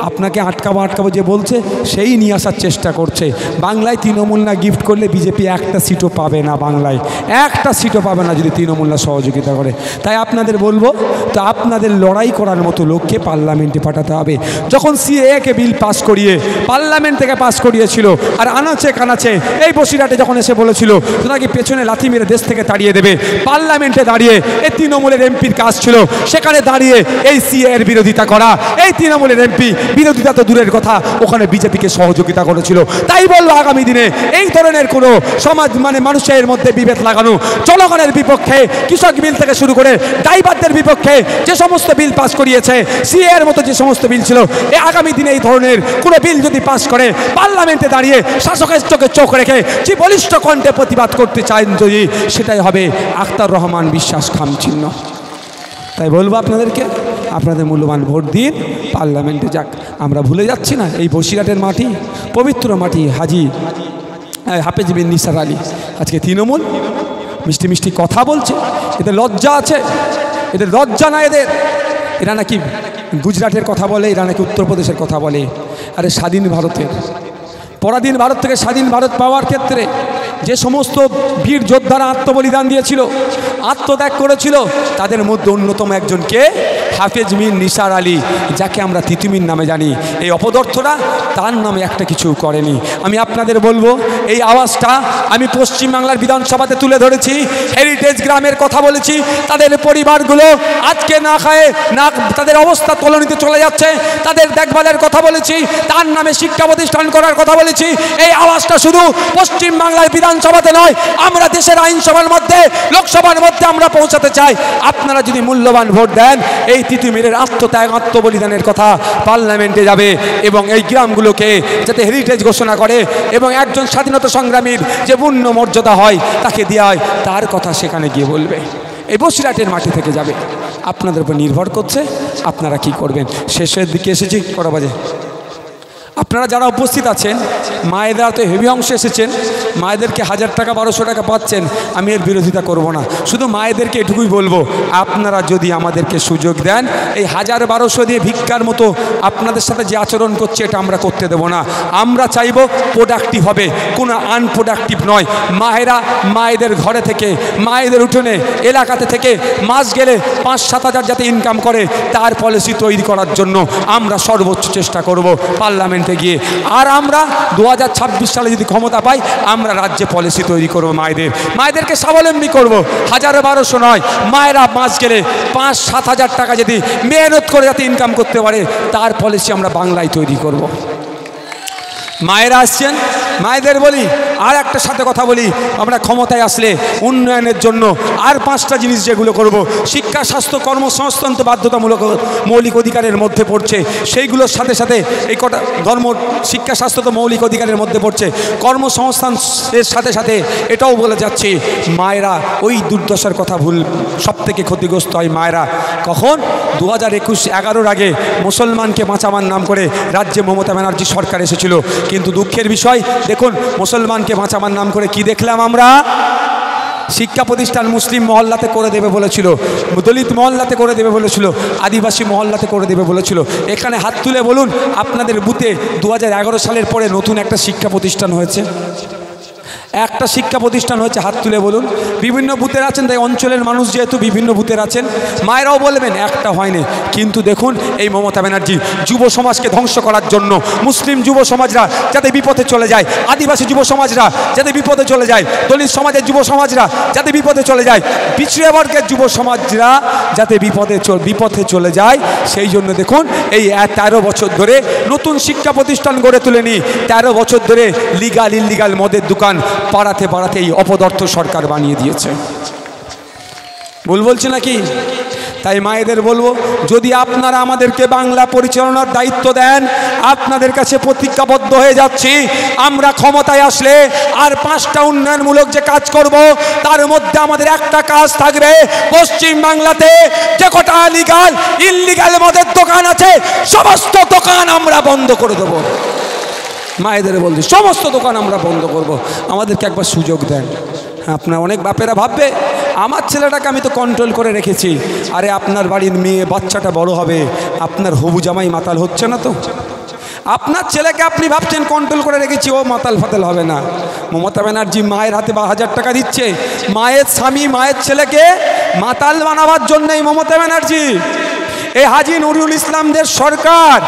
আপনাকে আটকাবো যে বলছে সেই নিয়ে আসার চেষ্টা করছে। বাংলায় তৃণমূল না গিফট করলে বিজেপি একটা সিটও পাবে না, বাংলায় একটা সিটও পাবে না যদি তৃণমূল না সহযোগিতা করে। তাই আপনাদের বলবো, তো আপনাদের লড়াই করার মতো লোককে পার্লামেন্টে পাঠাতে হবে। যখন সিএএ বিল পাস করিয়ে পার্লামেন্ট থেকে পাস করিয়েছিল, আর আনাচে কানাচে এই বসিরহাটে যখন এসে বলেছিল নাকি পেছনে লাথি মেরে দেশ থেকে তাড়িয়ে দেবে, পার্লামেন্টে দাঁড়িয়ে এই তৃণমূলের এমপি এমপির কাজ ছিল সেখানে দাঁড়িয়ে এই সিএ এর বিরোধিতা করা। এই তৃণমূলের এমপি বিরোধিতা তো দূরের কথা, ওখানে বিজেপিকে সহযোগিতা করেছিল। তাই বলবো আগামী দিনে এই ধরনের কোনো সমাজ মানুষের মধ্যে বিভেদ লাগানো, জনগণের বিপক্ষে কৃষক বিল থেকে শুরু করে ড্রাইভারদের বিপক্ষে যে সমস্ত বিল পাস করিয়েছে, সিএ এর মতো যে সমস্ত বিল ছিল, এই আগামী দিনে এই ধরনের কোনো বিল যদি পাস করে পার্লামেন্টে দাঁড়িয়ে শাসকের চোখে চোখ রেখে যে বলিষ্ঠ কণ্ঠে প্রতিবাদ করতে চান যদি, সেটাই হবে আখতার রহমান বিশ্বাস খামচিহ্ন। তাই বলবো আপনাদেরকে, আপনাদের মূল্যবান ভোট দিন, পার্লামেন্টে যাক। আমরা ভুলে যাচ্ছি না এই বসিরহাটের মাটি, পবিত্র মাটি, হাফেজ বিন নিসার আলী। আজকে তৃণমূল মিষ্টি মিষ্টি কথা বলছে, এদের লজ্জা আছে? এদের লজ্জা না এদের? এরা নাকি গুজরাটের কথা বলে, এরা নাকি উত্তরপ্রদেশের কথা বলে। আরে স্বাধীন ভারতের, পরাধীন ভারত থেকে স্বাধীন ভারত পাওয়ার ক্ষেত্রে যে সমস্ত বীর যোদ্ধারা আত্মবলিদান দিয়েছিল, আত্মত্যাগ করেছিল, তাদের মধ্যে অন্যতম একজনকে হাফেজ বিন নিসার আলী, যাকে আমরা তিতুমির নামে জানি। এই অপদার্থরা তার নামে একটা কিছু করেনি। আমি আপনাদের বলবো, এই আওয়াজটা আমি পশ্চিমবাংলার বিধানসভাতে তুলে ধরেছি, হেরিটেজ গ্রামের কথা বলেছি, তাদের পরিবারগুলো আজকে না খায় না, তাদের অবস্থা তলানিতে চলে যাচ্ছে, তাদের দেখভালের কথা বলেছি, তার নামে শিক্ষা প্রতিষ্ঠান করার কথা বলেছি। এই আওয়াজটা শুধু পশ্চিমবাংলার বিধানসভাতে নয়, আমরা দেশের আইনসভার মধ্যে, লোকসভার মধ্যে আমরা পৌঁছাতে চাই। আপনারা যদি মূল্যবান ভোট দেন, এই তিতুমিরের আত্মত্যাগ, আত্মবলিদানের কথা পার্লামেন্টে যাবে এবং এই গ্রামগুলোকে যাতে হেরিটেজ ঘোষণা করে এবং একজন স্বাধীনতা সংগ্রামীর যে পূর্ণ মর্যাদা হয় তাকে দেওয়া হয়, তার কথা সেখানে গিয়ে বলবে। এই বসিরহাটের মাটি থেকে যাবে। আপনাদের উপর নির্ভর করছে আপনারা কি করবেন। শেষের দিকে এসেছি, কটা বাজে? আপনারা যারা উপস্থিত আছেন, মায়েরা তো হেভি অংশে এসেছেন, মায়েদেরকে 1000 টাকা 1200 টাকা পাচ্ছেন, আমি এর বিরোধিতা করব না। শুধু মায়েদেরকে এটুকুই বলবো, আপনারা যদি আমাদেরকে সুযোগ দেন, এই 1000-1200 দিয়ে ভিক্ষার মতো আপনাদের সাথে যে আচরণ করছে, এটা আমরা করতে দেব না। আমরা চাইবো প্রোডাক্টিভ হবে, কোনো আনপ্রোডাক্টিভ নয়। মায়েরা মায়েদের ঘরে থেকে, মায়েদের উঠোনে এলাকাতে থেকে মাস গেলে 5-7 হাজার যাতে ইনকাম করে, তার পলিসি তৈরি করার জন্য আমরা সর্বোচ্চ চেষ্টা করব পার্লামেন্টে গিয়ে। আর আমরা 2026 সালে যদি ক্ষমতা পাই, আমরা রাজ্যে পলিসি তৈরি করব, মায়েদেরকে স্বাবলম্বী করব। 1000-1200 নয়, মায়েরা মাস গেলে 5-7 হাজার টাকা যদি মেহনত করে যাতে ইনকাম করতে পারে, তার পলিসি আমরা বাংলায় তৈরি করব। মায়েরা আসছেন, মায়েদের বলি, আর একটা সাথে কথা বলি, আমরা ক্ষমতায় আসলে উন্নয়নের জন্য আর 5টা জিনিস যেগুলো করব, শিক্ষা, স্বাস্থ্য, কর্মসংস্থান তো বাধ্যতামূলক মৌলিক অধিকারের মধ্যে পড়ছে, সেইগুলোর সাথে সাথে এই কটা শিক্ষা, স্বাস্থ্য তো মৌলিক অধিকারের মধ্যে পড়ছে, কর্মসংস্থানের সাথে সাথে এটাও বলে যাচ্ছি, মায়েরা ওই দুর্দশার কথা সব থেকে ক্ষতিগ্রস্ত হয় মায়েরা। কখন? 2021-11 আগে মুসলমানকে বাঁচাবার নাম করে রাজ্যে মমতা ব্যানার্জি সরকার এসেছিল, কিন্তু দুঃখের বিষয় দেখুন, মুসলমানকে বাঁচাবার নাম করে কি দেখলাম আমরা? শিক্ষা প্রতিষ্ঠান মুসলিম মহল্লাতে করে দেবে বলেছিল, দলিত মহল্লাতে করে দেবে বলেছিল, আদিবাসী মহল্লাতে করে দেবে বলেছিল। এখানে হাত তুলে বলুন, আপনাদের বুথে 2011 সালের পরে নতুন একটা শিক্ষা প্রতিষ্ঠান হয়েছে? একটা শিক্ষা প্রতিষ্ঠান হয়েছে? হাত তুলে বলুন। বিভিন্ন বুথের আছেন, তাই অঞ্চলের মানুষ যেহেতু বিভিন্ন বুথের আছেন, মায়েরাও বলবেন একটা হয়নি। কিন্তু দেখুন, এই মমতা ব্যানার্জি যুব সমাজকে ধ্বংস করার জন্য, মুসলিম যুব সমাজরা যাতে বিপথে চলে যায়, আদিবাসী যুব সমাজরা যাতে বিপথে চলে যায়, দলিত সমাজের যুব সমাজরা যাতে বিপথে চলে যায়, পিছিয়ে বর্গের যুব সমাজরা যাতে বিপথে চলে যায়, সেই জন্য দেখুন এই 13 বছর ধরে নতুন শিক্ষা প্রতিষ্ঠান গড়ে তুলেনি, 13 বছর ধরে লিগাল ইলিগাল মদের দোকান পাড়াতে পাড়াতে এই অপদার্থ সরকার বানিয়ে দিয়েছে। ভুল বলছে নাকি? তাই মায়েদের বলবো, যদি আপনারা আমাদেরকে বাংলা পরিচালনার দায়িত্ব দেন, আপনাদের কাছে প্রতিজ্ঞাবদ্ধ হয়ে যাচ্ছি, আমরা ক্ষমতায় আসলে আর 5টা উন্নয়নমূলক যে কাজ করব, তার মধ্যে আমাদের একটা কাজ থাকবে, পশ্চিম বাংলাতে যে কটা লিগাল ইলিগাল মদের দোকান আছে, সমস্ত দোকান আমরা বন্ধ করে দেবো। মায়েদের বলছি, সমস্ত দোকান আমরা বন্ধ করব, আমাদেরকে একবার সুযোগ দেন। আপনার অনেক বাপেরা ভাববে, আমার ছেলেটাকে আমি তো কন্ট্রোল করে রেখেছি। আরে আপনার বাড়ির মেয়ে বাচ্চাটা বড় হবে, আপনার হবু জামাই মাতাল হচ্ছে না তো? আপনার ছেলেকে আপনি ভাবছেন কন্ট্রোল করে রেখেছি, ও মাতাল ফাতাল হবে না। মমতা ব্যানার্জি মায়ের হাতে 1000 টাকা দিচ্ছে, মায়ের স্বামী মায়ের ছেলেকে মাতাল বানাবার জন্যই মমতা ব্যানার্জি। এই হাজী নুরুল ইসলামদের সরকার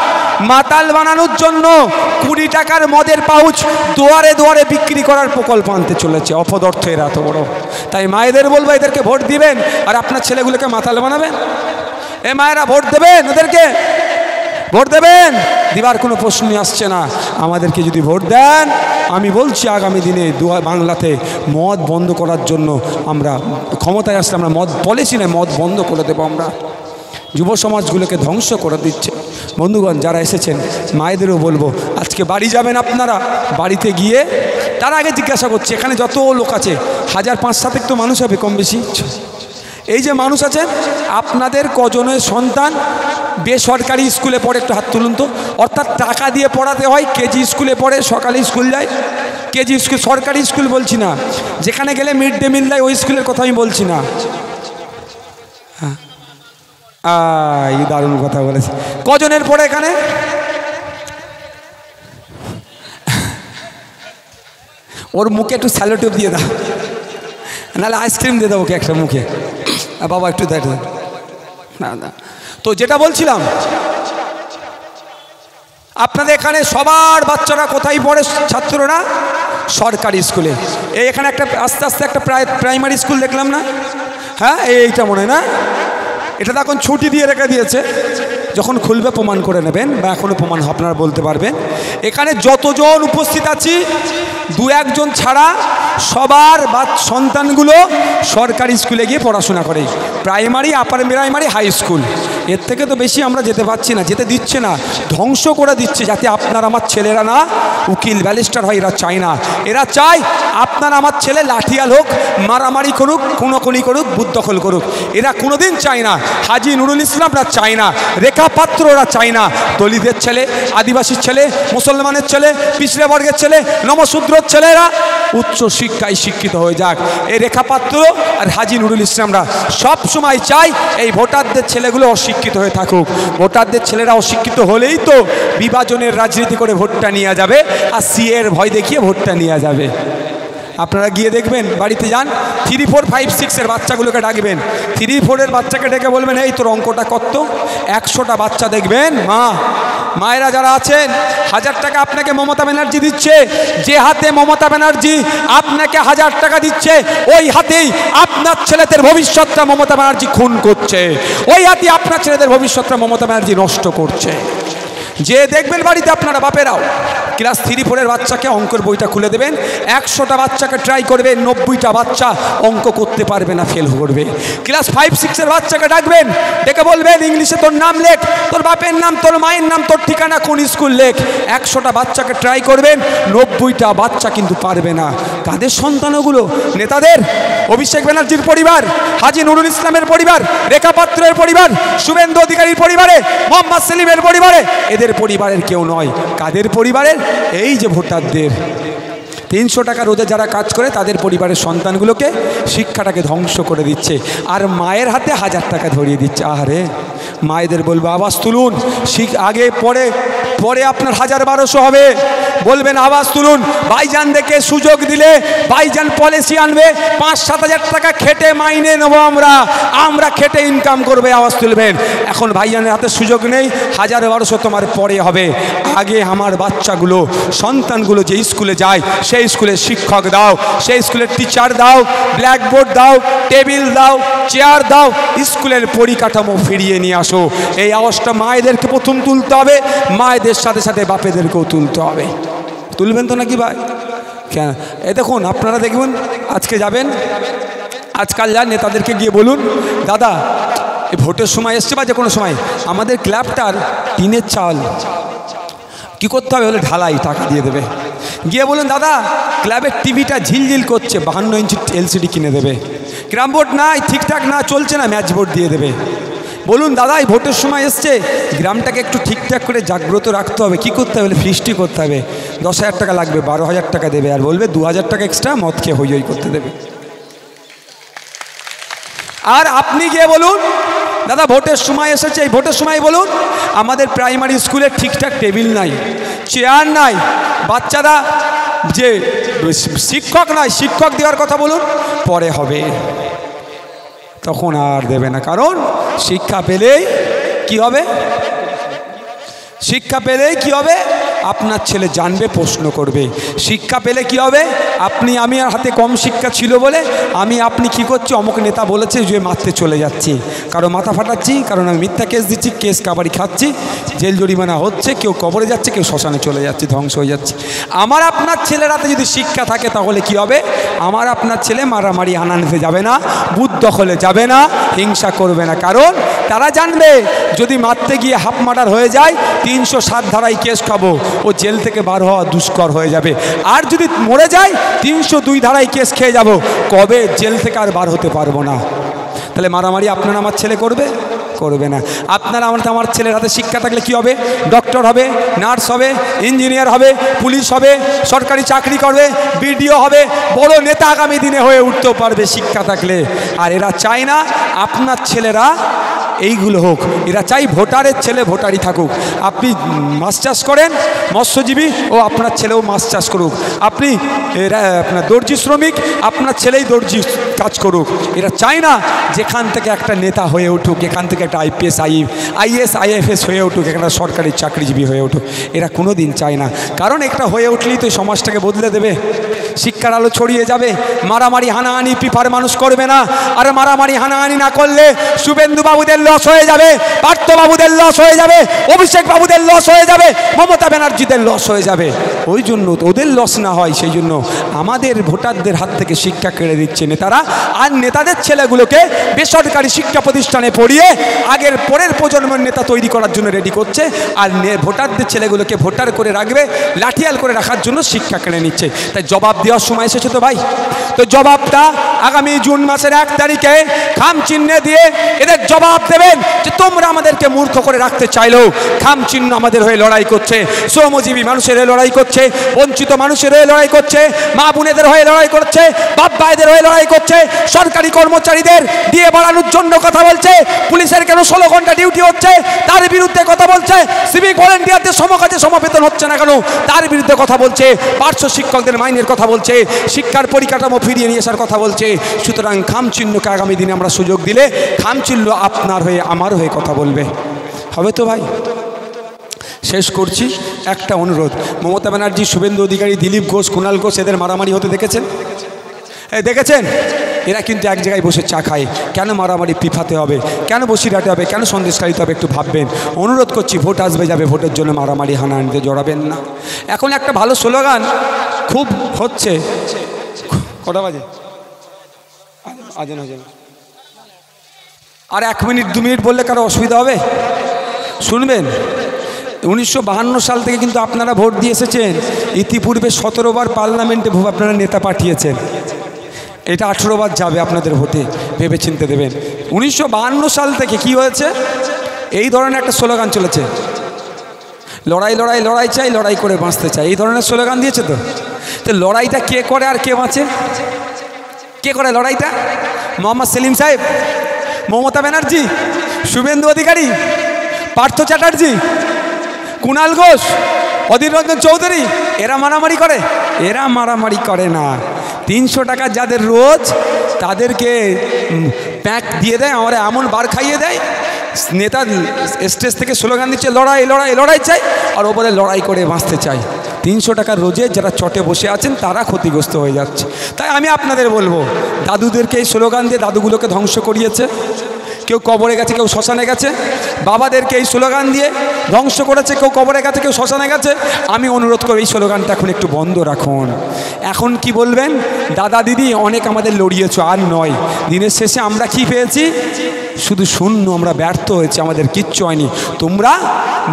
মাতাল বানানোর জন্য 20 টাকার মদের পাউচ দুয়ারে দুয়ারে বিক্রি করার প্রকল্প আনতে চলেছে। অপদার্থ এরা এত বড়। তাই মায়েদের বলবো এদেরকে ভোট দিবেন আর আপনার ছেলেগুলোকে মাতাল বানাবেন। এ মায়েরা ভোট দেবেন, ওদেরকে ভোট দেবেন, দিবার কোনো প্রশ্নই আসছে না। আমাদেরকে যদি ভোট দেন, আমি বলছি আগামী দিনে বাংলাতে মদ বন্ধ করার জন্য আমরা ক্ষমতায় আসলে আমরা মদ পলিসি নয়, মদ বন্ধ করে দেবো আমরা। যুব সমাজগুলোকে ধ্বংস করে দিচ্ছে। বন্ধুগণ যারা এসেছেন মায়েদেরও বলবো, আজকে বাড়ি যাবেন আপনারা, বাড়িতে গিয়ে তার আগে জিজ্ঞাসা করছে এখানে যত লোক আছে 1500 তো মানুষ হবে কম বেশি। এই যে মানুষ আছেন আপনাদের কজনের সন্তান বেসরকারি স্কুলে পড়ে, একটু হাত তুলুন তো। অর্থাৎ টাকা দিয়ে পড়াতে হয়, কেজি স্কুলে পড়ে, সকালে স্কুল যায়, কেজি স্কুল, সরকারি স্কুল বলছি না, যেখানে গেলে মিড ডে মিল দেয় ওই স্কুলের কথা আমি বলছি না। হ্যাঁ এই দারুণ কথা বলেছে। কজনের পড়ে এখানে? ওর মুখে একটু স্যালোটিপ দিয়ে দাও, নাহলে আইসক্রিম দিয়ে দাও ওকে একটা মুখে। বাবা একটু দেখ না না। তো যেটা বলছিলাম, আপনাদের এখানে সবার বাচ্চারা কোথায় পড়ে? ছাত্ররা সরকারি স্কুলে। এই এখানে একটা আস্তে আস্তে একটা প্রাইমারি স্কুল দেখলাম না? হ্যাঁ এইটা মনে হয় না, এটা তো এখন ছুটি দিয়ে রেখে দিয়েছে, যখন খুলবে প্রমাণ করে নেবেন, বা এখনও প্রমাণ আপনারা বলতে পারবেন। এখানে যতজন উপস্থিত আছি 2-1 জন ছাড়া সবার সন্তানগুলো সরকারি স্কুলে গিয়ে পড়াশোনা করে, primary, upper primary, high school. এর থেকে তো বেশি আমরা যেতে পারছি না, যেতে দিচ্ছে না, ধ্বংস করে দিচ্ছে, যাতে আপনার আমার ছেলেরা না উকিল ব্যারিস্টার হয়। এরা চায় না, এরা চায় আপনার আমার ছেলে লাঠিয়াল হোক, মারামারি করুক, খুনোখুনি করুক, বুদ্ধদখল করুক। এরা কোনোদিন চায় না। হাজী নুরুল ইসলামরা চায় না, রেখা পাত্ররা চায় না। দলিতের ছেলে, আদিবাসীর ছেলে, মুসলমানের ছেলে, পিছড়ে বর্গের ছেলে, নমশূদ্রর ছেলেরা উচ্চ শিক্ষায় শিক্ষিত হয়ে যাক। এই রেখা পাত্র আর হাজী নুরুল ইসলামরা সব সময় চায় এই ভোটারদের ছেলেগুলো অশিক্ষিত হয়ে থাকুক। ভোটারদের ছেলেরা অশিক্ষিত হলেই তো বিভাজনের রাজনীতি করে ভোটটা নিয়ে যাবে, আর সিএর ভয় দেখিয়ে ভোটটা নিয়ে যাবে। আপনারা গিয়ে দেখবেন, বাড়িতে যান, 3, 4, 5, 6 বাচ্চাগুলোকে ডাকবেন, 3, 4 বাচ্চাকে ডেকে বলবেন এই তোর অঙ্কটা কত। 100টা বাচ্চা দেখবেন মায়েরা যারা আছেন, 1000 টাকা আপনাকে মমতা ব্যানার্জি দিচ্ছে, যে হাতে মমতা ব্যানার্জি আপনাকে 1000 টাকা দিচ্ছে, ওই হাতেই আপনার ছেলেদের ভবিষ্যৎটা মমতা ব্যানার্জি খুন করছে, ওই হাতে আপনার ছেলেদের ভবিষ্যৎটা মমতা ব্যানার্জি নষ্ট করছে। যে দেখবেন বাড়িতে আপনারা বাপেরাও ক্লাস 3, 4 বাচ্চাকে অঙ্কের বইটা খুলে দেবেন, 100টা বাচ্চাকে ট্রাই করবে, 90টা বাচ্চা অঙ্ক করতে পারবে না, ফেল করবে। ক্লাস 5, 6 বাচ্চাকে ডাকবেন, ডেকে বলবেন ইংলিশে তোর নাম লেখ, তোর বাপের নাম, তোর মায়ের নাম, তোর ঠিকানা, কোন স্কুল লেখ। 100টা বাচ্চাকে ট্রাই করবেন, 90টা বাচ্চা কিন্তু পারবে না। কাদের সন্তান ওগুলো? নেতাদের, অভিষেক ব্যানার্জির পরিবার, হাজী নুরুল ইসলামের পরিবার, রেখা পাত্রের পরিবার, শুভেন্দু অধিকারীর পরিবারে, মোহাম্মদ সেলিমের পরিবারে, এদের পরিবারের কেউ নয়। কাদের পরিবারের? এই যে ভোটারদের। 300 টাকা রোজে যারা কাজ করে তাদের পরিবারের সন্তানগুলোকে শিক্ষাটাকে ধ্বংস করে দিচ্ছে, আর মায়ের হাতে 1000 টাকা ধরিয়ে দিচ্ছে। আরে মায়েদের বলবো আওয়াজ তুলুন, আগে পরে আপনার 1000-1200 হবে, বলবেন আওয়াজ তুলুন। ভাইজান দেখে সুযোগ দিলে ভাইজান পলিসি আনবে, 5-7 হাজার টাকা খেটে মাইনে নেবো আমরা খেটে ইনকাম করবে, আওয়াজ তুলবেন। এখন ভাইজানের হাতে সুযোগ নেই, 1000-1200 তোমার পরে হবে। আগে আমার বাচ্চাগুলো, সন্তানগুলো যে স্কুলে যায় সেই স্কুলের শিক্ষক দাও, সেই স্কুলের টিচার দাও, ব্ল্যাকবোর্ড দাও, টেবিল দাও, চেয়ার দাও, স্কুলের পরিকাঠামো ফিরিয়ে নিয়ে আসো। এই আওয়াজটা মায়েদেরকে প্রথম তুলতে হবে, মায়েদের সাথে সাথে বাপেদেরকেও তুলতে হবে। তুলবেন তো নাকি ভাই? কেন এই দেখুন, আপনারা দেখবেন আজকে যাবেন, আজকাল যান, নেতাদেরকে গিয়ে বলুন দাদা এই ভোটের সময় এসছে বা যে কোনো সময় আমাদের ক্লাবটার টিনের চাল কি করতে হবে, বলে ঢালাই টাকা দিয়ে দেবে। গিয়ে বলুন দাদা ক্লাবের টিভিটা ঝিলঝিল করছে, 52 ইঞ্চি LCD কিনে দেবে। ক্যারাম বোর্ড নাই, ঠিকঠাক না চলছে না, ম্যাচ বোর্ড দিয়ে দেবে। বলুন দাদা এই ভোটের সময় এসছে, গ্রামটাকে একটু ঠিকঠাক করে জাগ্রত রাখতে হবে, কি করতে হবে, ফিস্টি করতে হবে, 10,000 টাকা লাগবে, 12,000 টাকা দেবে, আর বলবে 2,000 টাকা এক্সট্রা মদ খেয়ে হই হই করতে দেবে। আর আপনি গিয়ে বলুন দাদা ভোটের সময় এসেছে, এই ভোটের সময় বলুন আমাদের প্রাইমারি স্কুলে ঠিকঠাক টেবিল নাই, চেয়ার নাই, বাচ্চারা যে শিক্ষক নাই, শিক্ষক দেওয়ার কথা বলুন, পরে হবে, তখন আর দেবে না। কারণ শিক্ষা পেলেই কি হবে? শিক্ষা পেলেই কি হবে? আপনার ছেলে জানবে, প্রশ্ন করবে। শিক্ষা পেলে কি হবে? আমি আর হাতে কম শিক্ষা ছিল বলে আপনি কি করছি, অমুক নেতা বলেছে যে মারতে চলে যাচ্ছি, কারো মাথা ফাটাচ্ছি, কারণ আমি মিথ্যা কেস দিচ্ছি, কেস কাবারি খাচ্ছি, জেল জরিমানা হচ্ছে, কেউ কবরে যাচ্ছে, কেউ শ্মশানে চলে যাচ্ছে, ধ্বংস হয়ে যাচ্ছে। আমার আপনার ছেলের হাতে যদি শিক্ষা থাকে তাহলে কি হবে? আমার আপনার ছেলে মারামারি হানাহানিতে যাবে না, বুথ দখলে যাবে না, হিংসা করবে না, কারণ তারা জানবে যদি মারতে গিয়ে হাফ মার্ডার হয়ে যায় 307 ধারায় কেস খাবো, ও জেল থেকে বার হওয়া দুষ্কর হয়ে যাবে। আর যদি মরে যায় 302 ধারায় কেস খেয়ে যাব, কবে জেল থেকে আর বার হতে পারবো না। তাহলে মারামারি আপনার আমার ছেলে করবে? করবে না। আপনারা আমার ছেলের হাতে শিক্ষা থাকলে কি হবে? ডক্টর হবে, নার্স হবে, ইঞ্জিনিয়ার হবে, পুলিশ হবে, সরকারি চাকরি করবে, বিডিও হবে, বড় নেতা আগামী দিনে হয়ে উঠতেও পারবে শিক্ষা থাকলে। আর এরা চায় না আপনার ছেলেরা এইগুলো হোক, এরা চাই ভোটারের ছেলে ভোটারই থাকুক। আপনি মাছ চাষ করেন, মৎস্যজীবী, ও আপনার ছেলেও মাছ চাষ করুক। আপনি আপনার দর্জি শ্রমিক, আপনার ছেলেই দর্জি কাজ করুক। এরা চায় না যেখান থেকে একটা নেতা হয়ে উঠুক, এখান থেকে একটা আইএস আইএফএস হয়ে উঠুক, এখানে সরকারি চাকরিজীবী হয়ে উঠুক। এরা কোনো দিন চায় না, কারণ একটা হয়ে উঠলেই তো সমাজটাকে বদলে দেবে, শিক্ষার আলো ছড়িয়ে যাবে। মারামারি হানাহানি পিফার মানুষ করবে না। আর মারামারি হানাহানি না করলে শুভেন্দু বাবুদের লস হয়ে যাবে, পার্থ বাবুদের লস হয়ে যাবে, অভিষেক বাবুদের লস হয়ে যাবে, মমতা ব্যানার্জিদের লস হয়ে যাবে। ওই জন্য ওদের লস না হয় সেই জন্য আমাদের ভোটারদের হাত থেকে শিক্ষা কেড়ে দিচ্ছে নেতারা। আর নেতাদের ছেলেগুলোকে বেসরকারি শিক্ষা প্রতিষ্ঠানে পড়িয়ে আগের পরের প্রজন্মের নেতা তৈরি করার জন্য রেডি করছে। আর ভোটারদের ছেলেগুলোকে ভোটার করে রাখবে, লাঠিয়াল করে রাখার জন্য শিক্ষা কেড়ে নিচ্ছে। তাই জবাব দেওয়ার সময় এসেছে তো ভাই। তো জবাবটা আগামী জুন মাসের 1 তারিখে খাম চিহ্নে দিয়ে এদের জবাব দেবেন যে তোমরা আমাদেরকে মূর্খ করে রাখতে চাইলেও খাম চিহ্ন আমাদের হয়ে লড়াই করছে, শ্রমজীবী মানুষের হয়ে লড়াই করছে, বঞ্চিত মানুষের হয়ে লড়াই করছে, মা বোনেদের হয়ে লড়াই করছে, বাপ ভাইদের হয়ে লড়াই করছে, সরকারি কর্মচারীদের দিয়ে বাড়ানোর জন্য কথা বলছে, পুলিশের কেন 16 ঘন্টা ডিউটি হচ্ছে তার বিরুদ্ধে কথা বলছে, সিভিক ভলেন্টিয়ারদের সমকাজে সমবেতন হচ্ছে না কেন তার বিরুদ্ধে কথা বলছে, পার্শ্ব শিক্ষকদের মাইনের কথা বলছে, শিক্ষার পরিকাঠামো ফিরিয়ে নিয়ে আসার কথা বলছে। সুতরাং খাম চিহ্নকে আগামী দিনে আমরা সুযোগ দিলে খাম চিহ্ন আপনার হয়ে আমার হয়ে কথা বলবে, হবে তো ভাই। শেষ করছি একটা অনুরোধ, মমতা ব্যানার্জি, শুভেন্দু অধিকারী, দিলীপ ঘোষ, কুণাল ঘোষ এদের মারামারি হতে দেখেছেন? দেখেছেন? এরা কিন্তু এক জায়গায় বসে চা খায়। কেন মারামারি পিফাতে হবে, কেন বসিরহাটে হবে, কেন সন্দেশকারিতে হবে? একটু ভাববেন। অনুরোধ করছি, ভোট আসবে যাবে, ভোটের জন্য মারামারি হানাহানিতে জড়াবেন না। এখন একটা ভালো স্লোগান খুব হচ্ছে, কটা বাজে? আজান হয়ে যাবে। আর 1 মিনিট 2 মিনিট বললে কারো অসুবিধা হবে? শুনবেন, 1952 সাল থেকে কিন্তু আপনারা ভোট দিয়ে এসেছেন। ইতিপূর্বে 17 বার পার্লামেন্টে আপনারা নেতা পাঠিয়েছেন। এটা 18 বার যাবে আপনাদের ভোটে, ভেবে চিনতে দেবেন। 1952 সাল থেকে কি হয়েছে? এই ধরনের একটা স্লোগান চলেছে, লড়াই লড়াই লড়াই চাই, লড়াই করে বাঁচতে চাই, এই ধরনের স্লোগান দিয়েছে। তো লড়াইটা কে করে আর কে বাঁচে? কে করে লড়াইটা? মোহাম্মদ সেলিম সাহেব, মমতা ব্যানার্জি, শুভেন্দু অধিকারী, পার্থ চ্যাটার্জি, কুণাল ঘোষ, অধীর রঞ্জন চৌধুরী, এরা মারামারি করে? এরা মারামারি করে না। 300 টাকা যাদের রোজ, তাদেরকে প্যাক দিয়ে দেয়, আমরা এমন বার খাইয়ে দেয়, নেতা স্টেজ থেকে স্লোগান দিচ্ছে লড়াই লড়াই লড়াই চাই, আর ওপরে লড়াই করে বাঁচতে চাই। 300 টাকার রোজে যারা চটে বসে আছেন তারা ক্ষতিগ্রস্ত হয়ে যাচ্ছে। তাই আমি আপনাদের বলবো, দাদুদেরকে এই স্লোগান দিয়ে দাদুগুলোকে ধ্বংস করিয়েছে, কেউ কবরে গেছে, কেউ শ্মশানে গেছে। বাবাদেরকে এই স্লোগান দিয়ে ধ্বংস করেছে, কেউ কবরে গেছে, কেউ শ্মশানে গেছে। আমি অনুরোধ করি এই স্লোগানটা এখন একটু বন্ধ রাখুন। এখন কি বলবেন? দাদা দিদি অনেক আমাদের লড়িয়েছ, আর নয়। দিনের শেষে আমরা কি পেয়েছি? শুধু শূন্য। আমরা ব্যর্থ হয়েছি, আমাদের কিচ্ছু হয়নি। তোমরা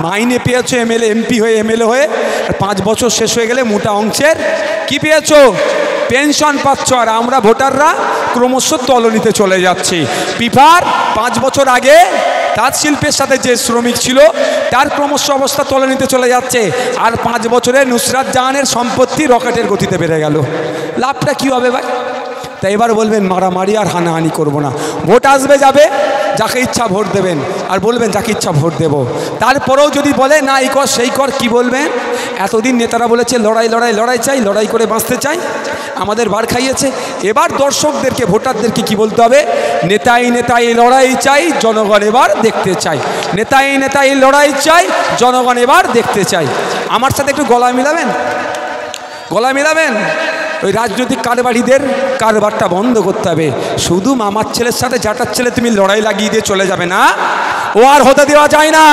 মাইনে পেয়েছো এমএলএ, এমপি হয়ে, এমএলএ হয়ে, 5 বছর শেষ হয়ে গেলে মোটা অংশের কি পেয়েছো? পেনশন পাচ্ছ। আর আমরা ভোটাররা ক্রমশ তলনিতে চলে যাচ্ছি। পিফার 5 বছর আগে তাঁত শিল্পের সাথে যে শ্রমিক ছিল তার ক্রমশ অবস্থা তলনিতে চলে যাচ্ছে। আর 5 বছরে নুসরাত জাহানের সম্পত্তি রকেটের গতিতে বেড়ে গেল। লাভটা কী হবে ভাই? তাই এবার বলবেন মারামারি আর হানাহানি করব না। ভোট আসবে যাবে, যাকে ইচ্ছা ভোট দেবেন আর বলবেন যাকে ইচ্ছা ভোট দেব। তারপরেও যদি বলে না এই কর সেই কর, কি বলবেন? এতদিন নেতারা বলেছে লড়াই লড়াই লড়াই চাই, লড়াই করে বাঁচতে চাই, আমাদের বার খাইয়েছে। এবার দর্শকদেরকে ভোটারদেরকে কি বলতে হবে? নেতাই নেতাই লড়াই চাই, জনগণ এবার দেখতে চাই। নেতাই নেতাই লড়াই চাই, জনগণ এবার দেখতে চাই। আমার সাথে একটু গলা মিলাবেন, গলা মিলাবেন। ওই রাজনৈতিক কারবারিদের কারবারটা বন্ধ করতে হবে। শুধু মামার ছেলের সাথে জাটার ছেলে তুমি লড়াই লাগিয়ে দিয়ে চলে যাবে না, ও আর হতে দেওয়া যায় না।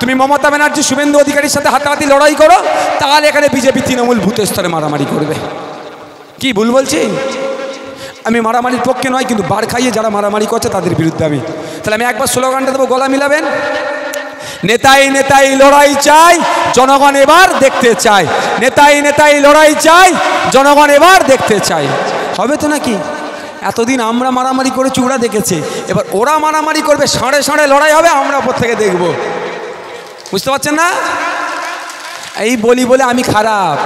তুমি মমতা ব্যানার্জি শুভেন্দু অধিকারীর সাথে হাতাহাতি লড়াই করো, তাহলে এখানে বিজেপি তৃণমূল ভূতের স্তরে মারামারি করবে। কি ভুল বলছি? আমি মারামারির পক্ষে নয়, কিন্তু বার খাইয়ে যারা মারামারি করছে তাদের বিরুদ্ধে আমি। তাহলে আমি একবার স্লোগানটা দেবো, গলা মিলাবেন। নেতাই নেতাই লড়াই চাই, জনগণ এবার দেখতে চাই। নেতাই নেতাই লড়াই চাই, জনগণ এবার দেখতে চাই। হবে তো নাকি? এতদিন আমরা মারামারি করেছি, ওরা দেখেছে, এবার ওরা মারামারি করবে, সাঁড়ে সাঁড়ে লড়াই হবে, আমরা ওপর থেকে দেখব। বুঝতে পারছেন না? এই বলি বলে আমি খারাপ,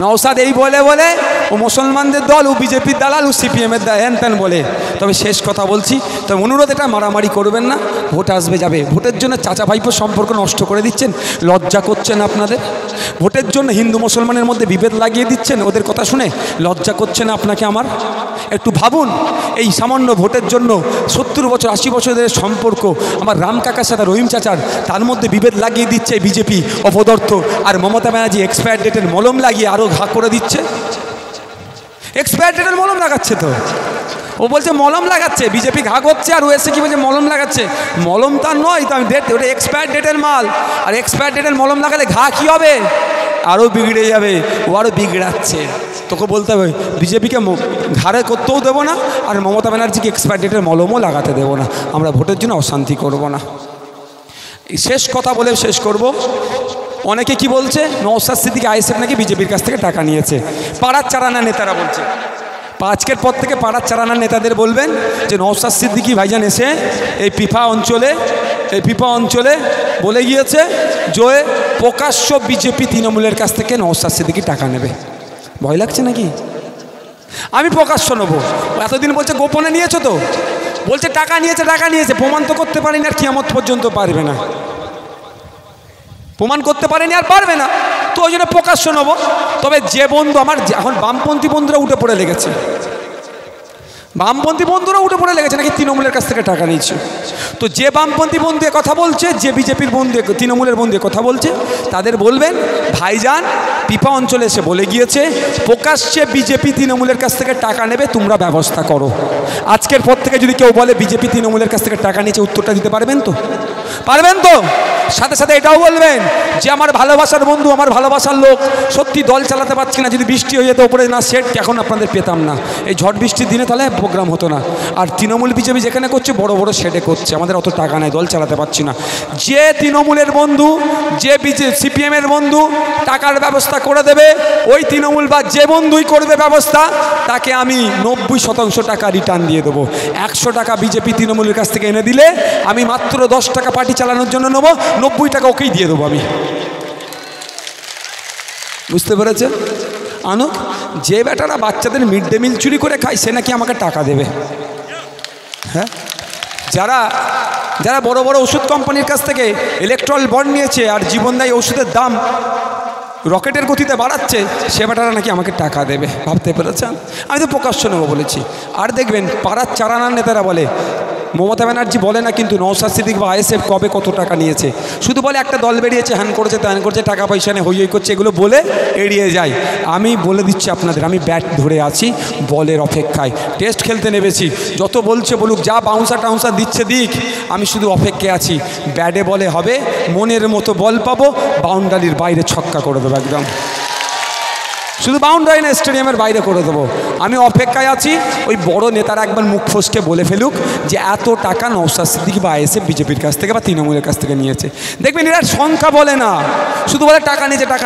নওশাদ এই বলে বলে ও মুসলমানদের দল, ও বিজেপির দালাল, ও সিপিএমের হ্যান ত্যান বলে। তবে শেষ কথা বলছি, তবে অনুরোধ, এটা মারামারি করবেন না। ভোট আসবে যাবে, ভোটের জন্য চাচা ভাইপোর সম্পর্ক নষ্ট করে দিচ্ছেন, লজ্জা করছেন আপনাদের। ভোটের জন্য হিন্দু মুসলমানের মধ্যে বিভেদ লাগিয়ে দিচ্ছেন, ওদের কথা শুনে লজ্জা করছে না আপনাকে আমার? একটু ভাবুন, এই সামান্য ভোটের জন্য 70 বছর 80 বছরের সম্পর্ক আমার রাম কাকার সাথে রহিম চাচার, তার মধ্যে বিভেদ লাগিয়ে দিচ্ছে বিজেপি অপদার্থ। আর মমতা ব্যানার্জি এক্সপায়ার ডেটের মলম লাগিয়ে আরও ঘা করে দিচ্ছে। এক্সপায়ার ডেটের মলম লাগাচ্ছে তো, ও বলছে মলম লাগাচ্ছে, বিজেপি ঘা করছে, আর ও এসে কি বলছে মলম লাগাচ্ছে। মলম তার নয়, তো আমি ডেট, ওটা এক্সপায়ার ডেটের মাল। আর এক্সপায়ার ডেটের মলম লাগালে ঘা কী হবে? আরও বিগড়ে যাবে, ও আরও বিগড়াচ্ছে। তোকে বলতে হবে বিজেপিকে ঘাড়ে করতেও দেবো না, আর মমতা ব্যানার্জিকে এক্সপায়ার ডেটের মলমও লাগাতে দেবো না। আমরা ভোটের জন্য অশান্তি করব না। শেষ কথা বলে শেষ করব। অনেকে কি বলছে, নওশাদ সিদ্দিকী আইএসএফ নাকি বিজেপির কাছ থেকে টাকা নিয়েছে। পাড়ার চারানা নেতারা বলছে, আজকের পর থেকে পাড়ার চারানা নেতাদের বলবেন যে নওশাদ সিদ্দিকী ভাইজান এসে এই পিপা অঞ্চলে বলে গিয়েছে যে প্রকাশ্য বিজেপি তৃণমূলের কাছ থেকে নওশাদ সিদ্দিকী টাকা নেবে। ভয় লাগছে নাকি? আমি প্রকাশ্য নেবো। এতদিন বলছে গোপনে নিয়েছো, তো বলছে টাকা নিয়েছে, প্রমাণ তো করতে পারেনি, আর কিয়ামত পর্যন্ত পারবে না, প্রমাণ করতে পারেনি আর পারবে না, তো ওই জন্য প্রকাশ্য নেবো। তবে যে বন্ধু আমার, এখন বামপন্থী বন্ধুরা উঠে পড়ে লেগেছে, নাকি তৃণমূলের কাছ থেকে টাকা নিয়েছে। তো যে বামপন্থী বন্ধু কথা বলছে, যে বিজেপির বন্ধু, তৃণমূলের বন্ধু কথা বলছে, তাদের বলবেন ভাইজান পিপা অঞ্চলে এসে বলে গিয়েছে প্রকাশ্যে বিজেপি তৃণমূলের কাছ থেকে টাকা নেবে, তোমরা ব্যবস্থা করো। আজকের পর থেকে যদি কেউ বলে বিজেপি তৃণমূলের কাছ থেকে টাকা নিয়েছে, উত্তরটা দিতে পারবেন তো? পারবেন তো? সাথে সাথে এটাও বলবেন যে আমার ভালোবাসার বন্ধু, আমার ভালোবাসার লোক, সত্যি দল চালাতে পারছি না, যদি বৃষ্টি হয়ে যেত ওপরে না সেট, এখন আপনাদের পেতাম না। এই ঝড় বৃষ্টির দিনে তাহলে প্রোগ্রাম হতো না। আর তৃণমূল বিজেপি যেখানে করছে বড় বড় শেডে করছে, আমাদের অত টাকা নেই, দল চালাতে পারছি না। যে তৃণমূলের বন্ধু, যে সিপিএমের বন্ধু টাকার ব্যবস্থা করে দেবে, ওই তৃণমূল বা যে বন্ধুই করবে ব্যবস্থা, তাকে আমি 90% টাকা রিটার্ন দিয়ে দেবো। 100 টাকা বিজেপি তৃণমূলের কাছ থেকে এনে দিলে আমি মাত্র 10 টাকা পার্টি চালানোর জন্য নেবো, 90 টাকা ওকেই দিয়ে দেবো আমি। বুঝতে পেরেছেন? আনুক, যে বেটারা বাচ্চাদের মিড ডে মিল চুরি করে খায়, সে নাকি আমাকে টাকা দেবে। হ্যাঁ, যারা বড় বড় ওষুধ কোম্পানির কাছ থেকে ইলেকট্রল বন্ড নিয়েছে আর জীবনদায়ী ওষুধের দাম রকেটের গতিতে বাড়াচ্ছে, সে বেটারা নাকি আমাকে টাকা দেবে। ভাবতে পেরেছেন? আমি তো প্রকাশ্য নেবো বলেছি। আর দেখবেন পাড়ার চারানার নেতারা বলে, মমতা ব্যানার্জি বলে না কিন্তু নওশাদ সিদ্দিকী বা আইএসএফ কবে কত টাকা নিয়েছে, শুধু বলে একটা দল বেরিয়েছে, হ্যান করেছে ত্যান করেছে, টাকা পয়সা নিয়ে হই হই করছে, এগুলো বলে এড়িয়ে যায়। আমি বলে দিচ্ছি আপনাদের, আমি ব্যাট ধরে আছি, বলের অপেক্ষায়। টেস্ট খেলতে নেমেছি, যত বলছে বলুক, যা বাউন্সার দিচ্ছে দিক, আমি শুধু অপেক্ষায় আছি। ব্যাটে বলে হবে, মনের মতো বল পাবো, বাউন্ডারির বাইরে ছক্কা করে দেবো একদম, শুধু বাউন্ডারি না, স্টেডিয়ামের বাইরে করে দেবো। আমি অপেক্ষায় আছি ওই বড় নেতারা একবার মুখ ফসকে বলে ফেলুক যে এত টাকা নওশাদ সিদ্দিকী বা আইএসএফ বিজেপির কাছ থেকে বা তৃণমূলের কাছ থেকে নিয়েছে। দেখবেন এরা সংখ্যা বলে না, শুধু বলে টাকা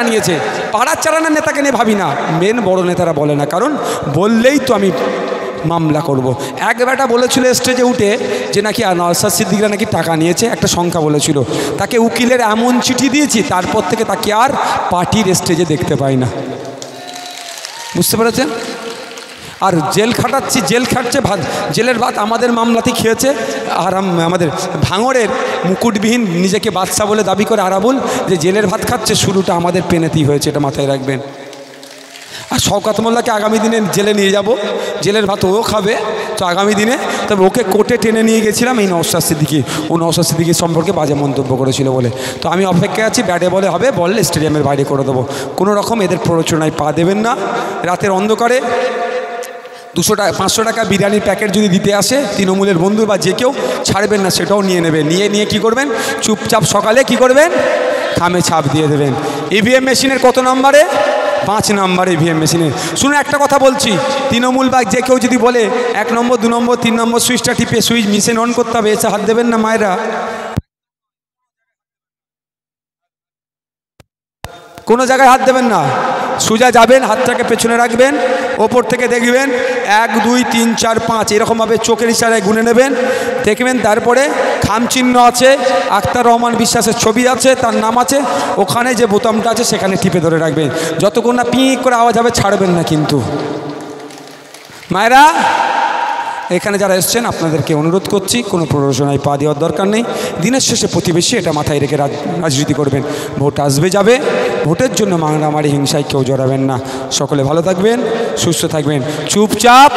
নিয়েছে। পাড়ার চারানার নেতাকে নিয়ে ভাবি না, মেন বড় নেতারা বলে না, কারণ বললেই তো আমি মামলা করব। এক বেটা বলেছিল স্টেজে উঠে যে নাকি নওশাদ সিদ্দিকীরা নাকি টাকা নিয়েছে, একটা সংখ্যা বলেছিল, তাকে উকিলের এমন চিঠি দিয়েছি, তারপর থেকে তাকে আর পার্টির স্টেজে দেখতে পাই না। বুঝতে পেরেছেন? আর জেল খাটাচ্ছি, জেল খাটছে, ভাত জেলের ভাত আমাদের মামলাতেই খেয়েছে। আর আমাদের ভাঙড়ের মুকুটবিহীন নিজেকে বাদশা বলে দাবি করে আরাবুল, যে জেলের ভাত খাচ্ছে, শুরুটা আমাদের পেনেতেই হয়েছে, এটা মাথায় রাখবেন। আর শওকত মোল্লাকে আগামী দিনে জেলে নিয়ে যাব, জেলের ভাত ও খাবে। তো আগামী দিনে তবে ওকে কোর্টে টেনে নিয়ে গেছিলাম এই নওশাদ সিদ্দিকী, ও নওশাদ সিদ্দিকীর সম্পর্কে বাজে মন্তব্য করেছিল বলে। তো আমি অপেক্ষায় আছি, ব্যাটে বলে হবে, বললে স্টেডিয়ামের বাইরে করে দেবো। কোনো রকম এদের প্ররোচনায় পা দেবেন না। রাতের অন্ধকারে 200 টাকা 500 টাকা বিরিয়ানির প্যাকেট যদি দিতে আসে তৃণমূলের বন্ধু বা যে কেউ, ছাড়বেন না, সেটাও নিয়ে নেবেন। নিয়ে কী করবেন, চুপচাপ সকালে কী করবেন, খামে ছাপ দিয়ে দেবেন। ইভিএম মেশিনের কত নম্বরে, 5 নম্বর ইভিএম মেশিনে। শুনে একটা কথা বলছি, তৃণমূল বা যে কেউ যদি বলে 1 নম্বর 2 নম্বর 3 নম্বর সুইচটা টিপে সুইচ মেশিন অন করতে হবে, এসে হাত দেবেন না মায়েরা। কোনো জায়গায় হাত দেবেন না, সোজা যাবেন, হাতটাকে পেছনে রাখবেন, ওপর থেকে দেখবেন 1 2 3 4 5 এরকমভাবে চোখের ইশারায় গুনে নেবেন, দেখবেন। তারপরে খামচিহ্ন আছে, আখতার রহমান বিশ্বাসের ছবি আছে, তার নাম আছে, ওখানে যে বোতামটা আছে সেখানে টিপে ধরে রাখবেন। যতক্ষণ না পিঁ করে আওয়াজ হবে ছাড়বেন না কিন্তু। মায়েরা, এখানে যারা এসছেন আপনাদেরকে অনুরোধ করছি, কোনো প্ররোচনায় পা দেওয়ার দরকার নেই। দিনের শেষে প্রতিবেশী, এটা মাথায় রেখে রাজনীতি করবেন। ভোট আসবে যাবে, ভোটের জন্য মারামারি হিংসায় কেউ জড়াবেন না। সকলে ভালো থাকবেন, সুস্থ থাকবেন। চুপচাপ